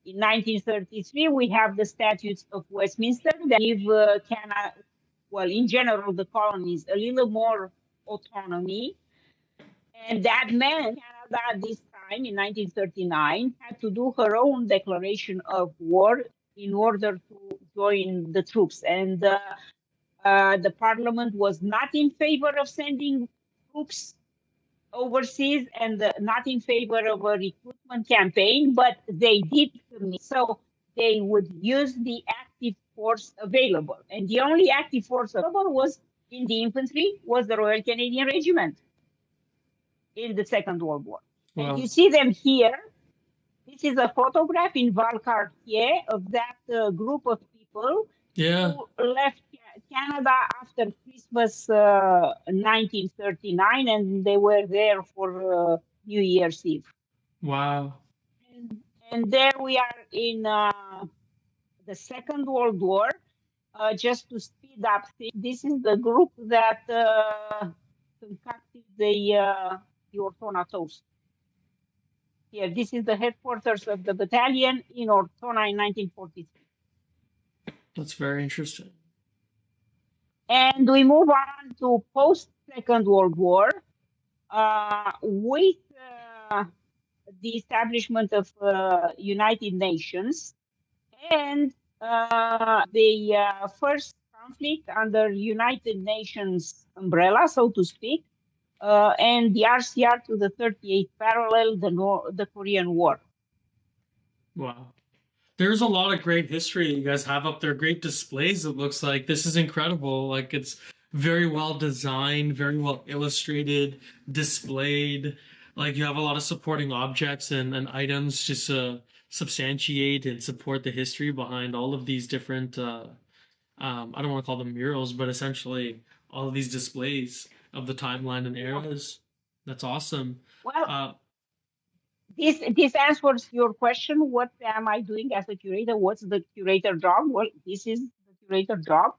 In 1933, we have the Statutes of Westminster that give Canada, well, in general, the colonies a little more autonomy. And that meant Canada at this time, in 1939, had to do her own declaration of war in order to join the troops. And the Parliament was not in favor of sending troops overseas and not in favor of a recruitment campaign, but they did commit. So they would use the active force available. And the only active force available was in the infantry, was the Royal Canadian Regiment in the Second World War. Wow. And you see them here. This is a photograph in Valcartier of that group of people who left Canada after Christmas 1939, and they were there for New Year's Eve. Wow. And there we are in the Second World War. Just to speed up things, this is the group that concocted the Ortona Toast. Here, this is the headquarters of the battalion in Ortona in 1943. That's very interesting. And we move on to post-Second World War with the establishment of United Nations and the first conflict under United Nations umbrella, so to speak, and the RCR to the 38th parallel, the Korean War. Wow. There's a lot of great history that you guys have up there, great displays. It looks like this is incredible. Like it's very well designed, very well illustrated, displayed. Like you have a lot of supporting objects and items just to substantiate and support the history behind all of these different, I don't want to call them murals, but essentially all of these displays of the timeline and eras. That's awesome. Well, this answers your question. What am I doing as a curator? What's the curator job? Well, this is the curator job.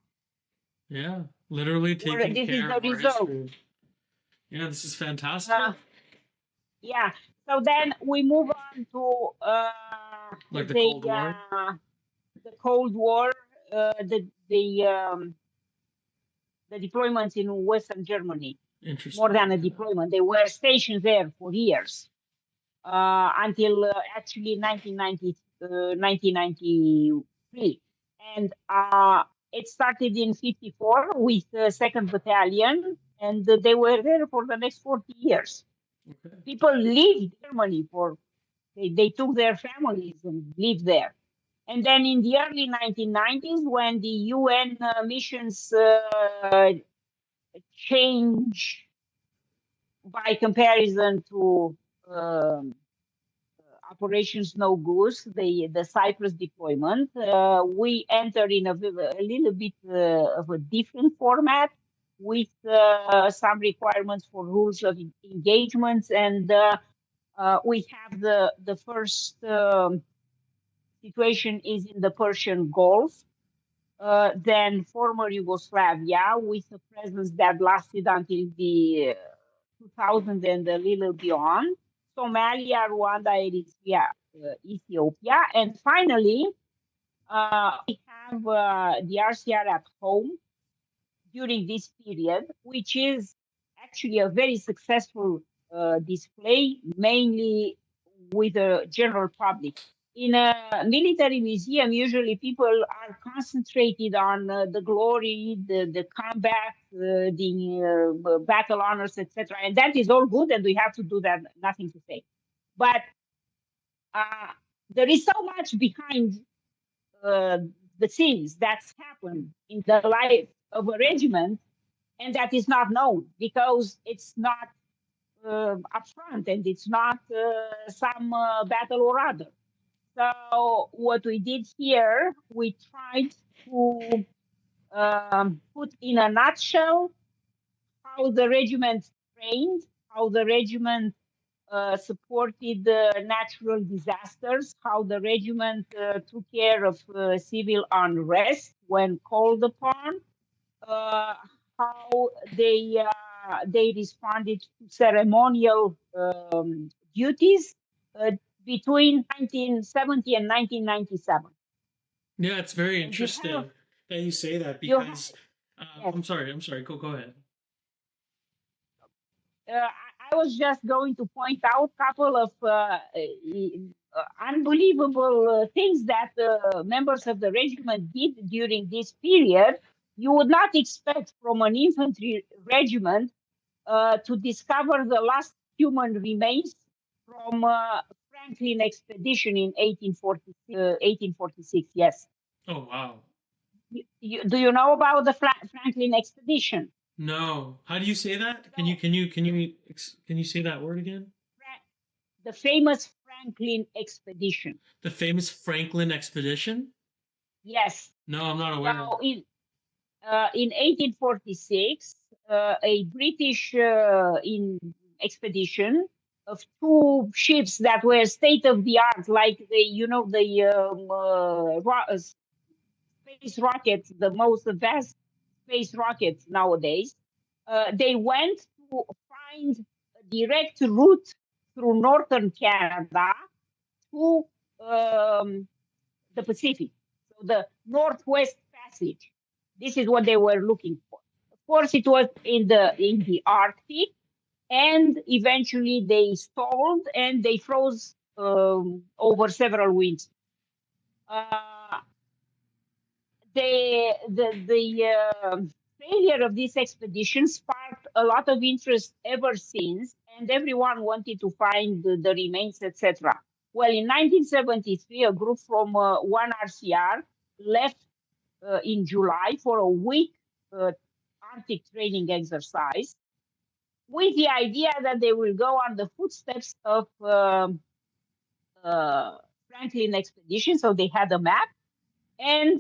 Yeah, literally taking care of our history. Yeah, this is fantastic. Yeah. So then we move on to like the Cold War. The Cold War, the deployments in Western Germany. Interesting. More than a deployment, they were stationed there for years. Until actually 1993. And it started in 54 with the 2nd Battalion, and they were there for the next 40 years. Okay. People leave Germany they took their families and lived there. And then in the early 1990s, when the UN missions changed by comparison to um, Operation Snow Goose, the Cyprus deployment, we entered in a little bit of a different format with some requirements for rules of engagements. And we have the first situation is in the Persian Gulf, then former Yugoslavia, with a presence that lasted until the 2000 and a little beyond. Somalia, Rwanda, Eritrea, Ethiopia, and finally, we have the RCR at home during this period, which is actually a very successful display, mainly with the general public. In a military museum, usually people are concentrated on the glory, the combat, the battle honors, etc. And that is all good, and we have to do that, nothing to say. But there is so much behind uh, the scenes that's happened in the life of a regiment, and that is not known because it's not upfront and it's not some battle or other. So what we did here, we tried to put in a nutshell how the regiment trained, how the regiment supported natural disasters, how the regiment took care of civil unrest when called upon, uh, how they responded to ceremonial duties between 1970 and 1997. Yeah, it's very And interesting that you say that you have because yes. I'm sorry. Go ahead. I was just going to point out a couple of unbelievable things that members of the regiment did during this period. You would not expect from an infantry regiment to discover the last human remains from Franklin expedition in 1846. Yes. Oh wow. Do you know about the Franklin expedition? No. How do you say that? No. Can you say that word again? The famous Franklin expedition. The famous Franklin expedition? Yes. No, I'm not aware. So in 1846, a British expedition of two ships that were state of the art, like the space rockets, the most advanced space rockets nowadays. They went to find a direct route through northern Canada to the Pacific, so the Northwest Passage. This is what they were looking for. Of course, it was in the Arctic, and eventually they stalled and they froze over several weeks. Uh, the failure of this expedition sparked a lot of interest ever since, and everyone wanted to find the remains, etc. Well, in 1973, a group from one RCR left in July for a week Arctic training exercise with the idea that they will go on the footsteps of Franklin expedition. So they had a map and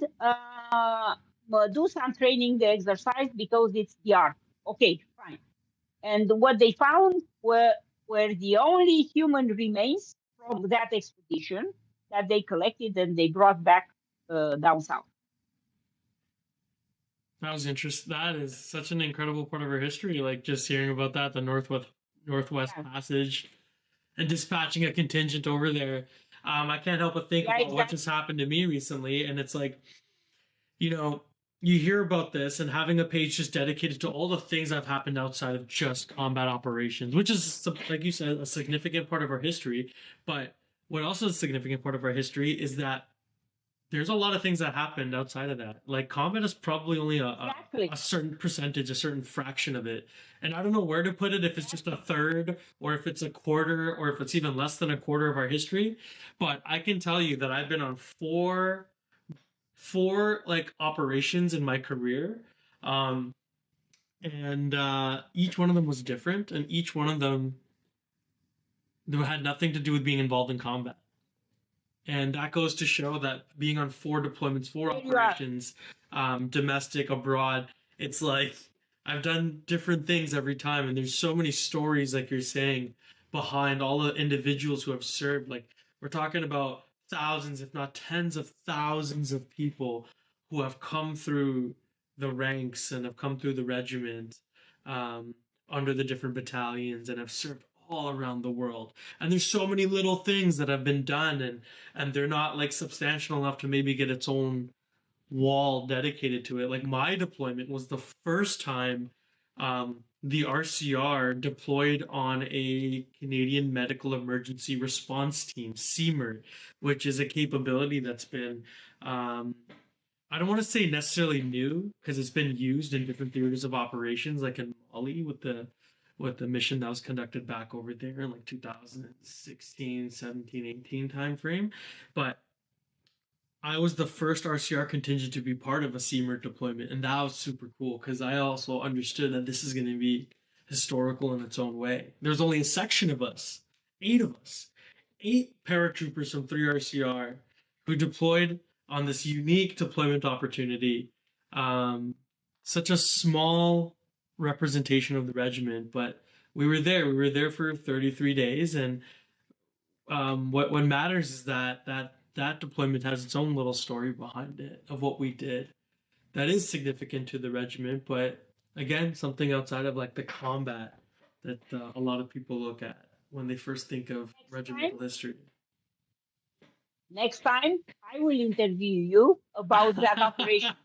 do some training, the exercise, because it's the Arctic. Okay, fine. And what they found were the only human remains from that expedition that they collected and they brought back down south. That was interesting. That is such an incredible part of our history. Like just hearing about that, the Northwest Yeah, Passage, and dispatching a contingent over there. I can't help but think yeah, about what exactly. just happened to me recently, and it's like, you know, you hear about this and having a page just dedicated to all the things that have happened outside of just combat operations, which is, like you said, a significant part of our history. But what also is a significant part of our history is that there's a lot of things that happened outside of that. Like combat is probably only a exactly. a certain percentage, a certain fraction of it. And I don't know where to put it, if it's just a third, or if it's a quarter, or if it's even less than a quarter of our history. But I can tell you that I've been on four like operations in my career. Um, and each one of them was different, and each one of them had nothing to do with being involved in combat. And that goes to show that being on four deployments, four There you are. operations, domestic, abroad, it's like I've done different things every time. And there's so many stories, like you're saying, behind all the individuals who have served. Like we're talking about thousands, if not tens of thousands of people who have come through the ranks and have come through the regiment, um, under the different battalions, and have served all around the world. And there's so many little things that have been done, and they're not like substantial enough to maybe get its own wall dedicated to it. Like my deployment was the first time the RCR deployed on a Canadian Medical Emergency Response Team, CMER, which is a capability that's been, I don't want to say necessarily new, because it's been used in different theaters of operations, like in Mali with the mission that was conducted back over there in like 2016, 17, 18 timeframe. But I was the first RCR contingent to be part of a CMER deployment, and that was super cool because I also understood that this is going to be historical in its own way. There's only a section of us, of us, eight paratroopers from 3 RCR who deployed on this unique deployment opportunity. Um, Such a small representation of the regiment, but we were there. We were there for 33 days, and what matters is that deployment has its own little story behind it of what we did that is significant to the regiment, but again, something outside of like the combat that a lot of people look at when they first think of regimental history. Next time, I will interview you about that operation.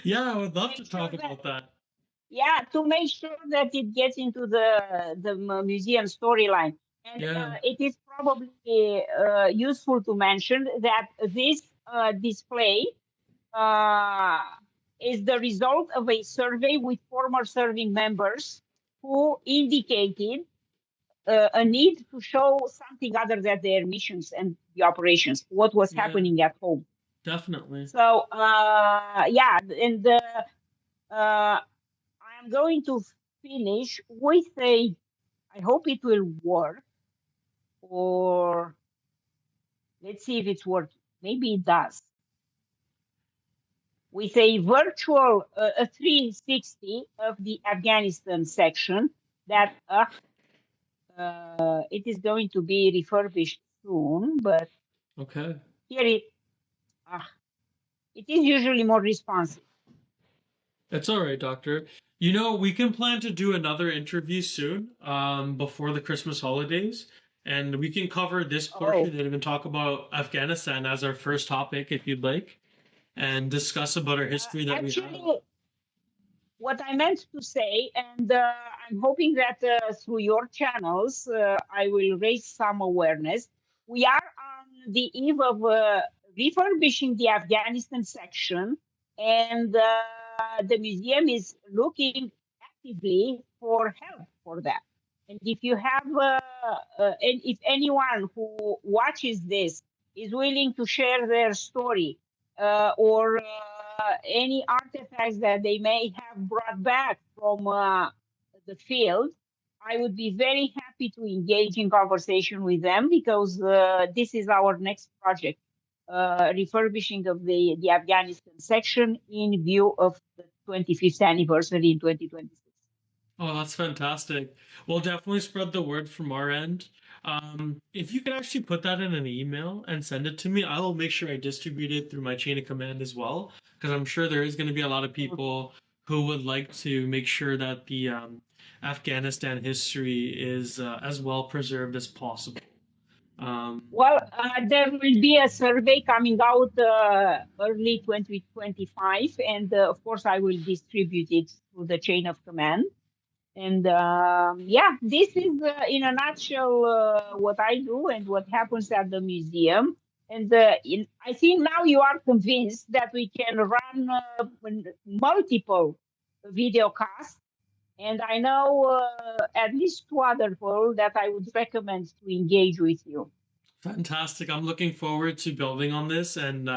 Yeah, I would love to talk about that. Yeah, to make sure that it gets into the museum storyline. And Yeah, it is probably useful to mention that this display is the result of a survey with former serving members who indicated a need to show something other than their missions and the operations, what was yeah, happening at home. definitely. So, yeah, and I'm going to finish with a, I hope it will work, or let's see if it's working. Maybe it does. With a virtual a 360 of the Afghanistan section that it is going to be refurbished soon, but Okay. here it is usually more responsive. It's all right, Doctor. You know, we can plan to do another interview soon, before the Christmas holidays, and we can cover this portion and even talk about Afghanistan as our first topic, if you'd like, and discuss about our history that we have. Actually, what I meant to say, and I'm hoping that through your channels, I will raise some awareness. We are on the eve of refurbishing the Afghanistan section, and the museum is looking actively for help for that. And if you have, and if anyone who watches this is willing to share their story, or any artifacts that they may have brought back from the field, I would be very happy to engage in conversation with them, because this is our next project, refurbishing of the Afghanistan section in view of the 25th anniversary in 2026. Oh, that's fantastic. We'll definitely spread the word from our end. If you could actually put that in an email and send it to me, I will make sure I distribute it through my chain of command as well, because I'm sure there is going to be a lot of people who would like to make sure that the Afghanistan history is as well preserved as possible. Well, there will be a survey coming out early 2025, and of course, I will distribute it through the chain of command. And yeah, this is in a nutshell what I do and what happens at the museum. And I think now you are convinced that we can run multiple video casts. And I know at least two other people that I would recommend to engage with you. Fantastic. I'm looking forward to building on this and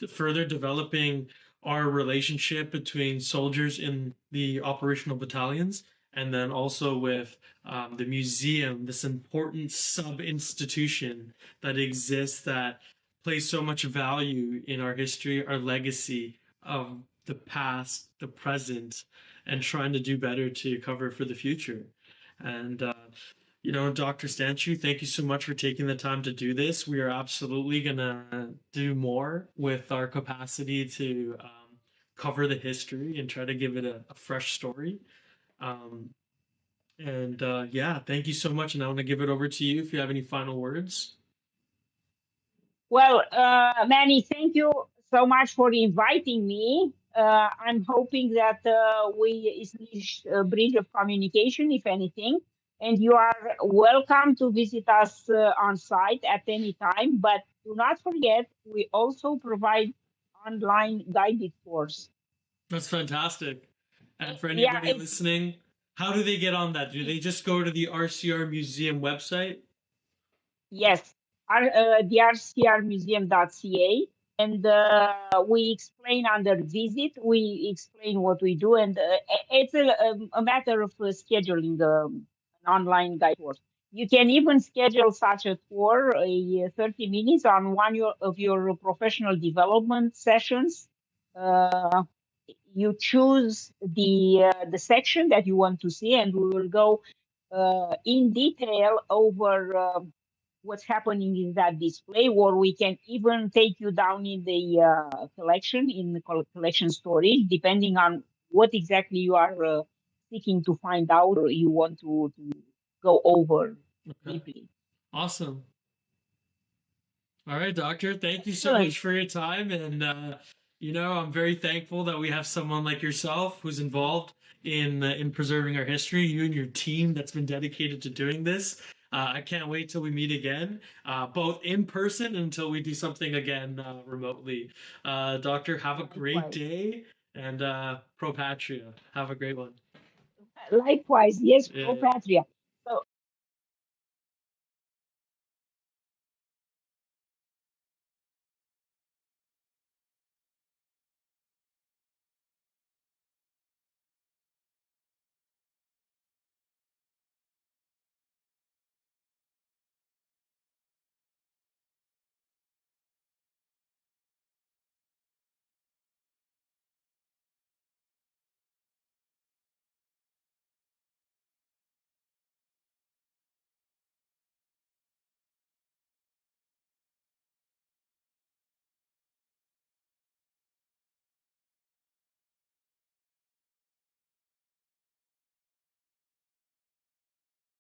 further developing our relationship between soldiers in the operational battalions and then also with the museum, this important sub institution that exists that plays so much value in our history, our legacy of the past, the present, and trying to do better to cover for the future. And Dr. Stanciu, thank you so much for taking the time to do this. We are absolutely going to do more with our capacity to cover the history and try to give it a fresh story. Um, yeah, thank you so much. And I want to give it over to you if you have any final words. Well, Manny, thank you so much for inviting me. I'm hoping that we establish a bridge of communication, if anything. And you are welcome to visit us on site at any time. But do not forget, we also provide online guided course. That's fantastic. And for Yeah, anybody listening, how do they get on that? Do they just go to the RCR Museum website? Yes, the rcrmuseum.ca. And we explain under visit, we explain what we do. And it's a matter of scheduling an online guide course. You can even schedule such a tour, 30 minutes on one of your professional development sessions. You choose the section that you want to see, and we will go in detail over what's happening in that display, or we can even take you down in the collection, in the collection storage, depending on what exactly you are seeking to find out or you want to go over deeply. Awesome. All right, Doctor. Thank you so much for your time. And, I'm very thankful that we have someone like yourself who's involved in preserving our history, you and your team that's been dedicated to doing this. I can't wait till we meet again, both in person and until we do something again remotely. Doctor, have a great day and pro patria. Have a great one. Likewise, yes, pro patria.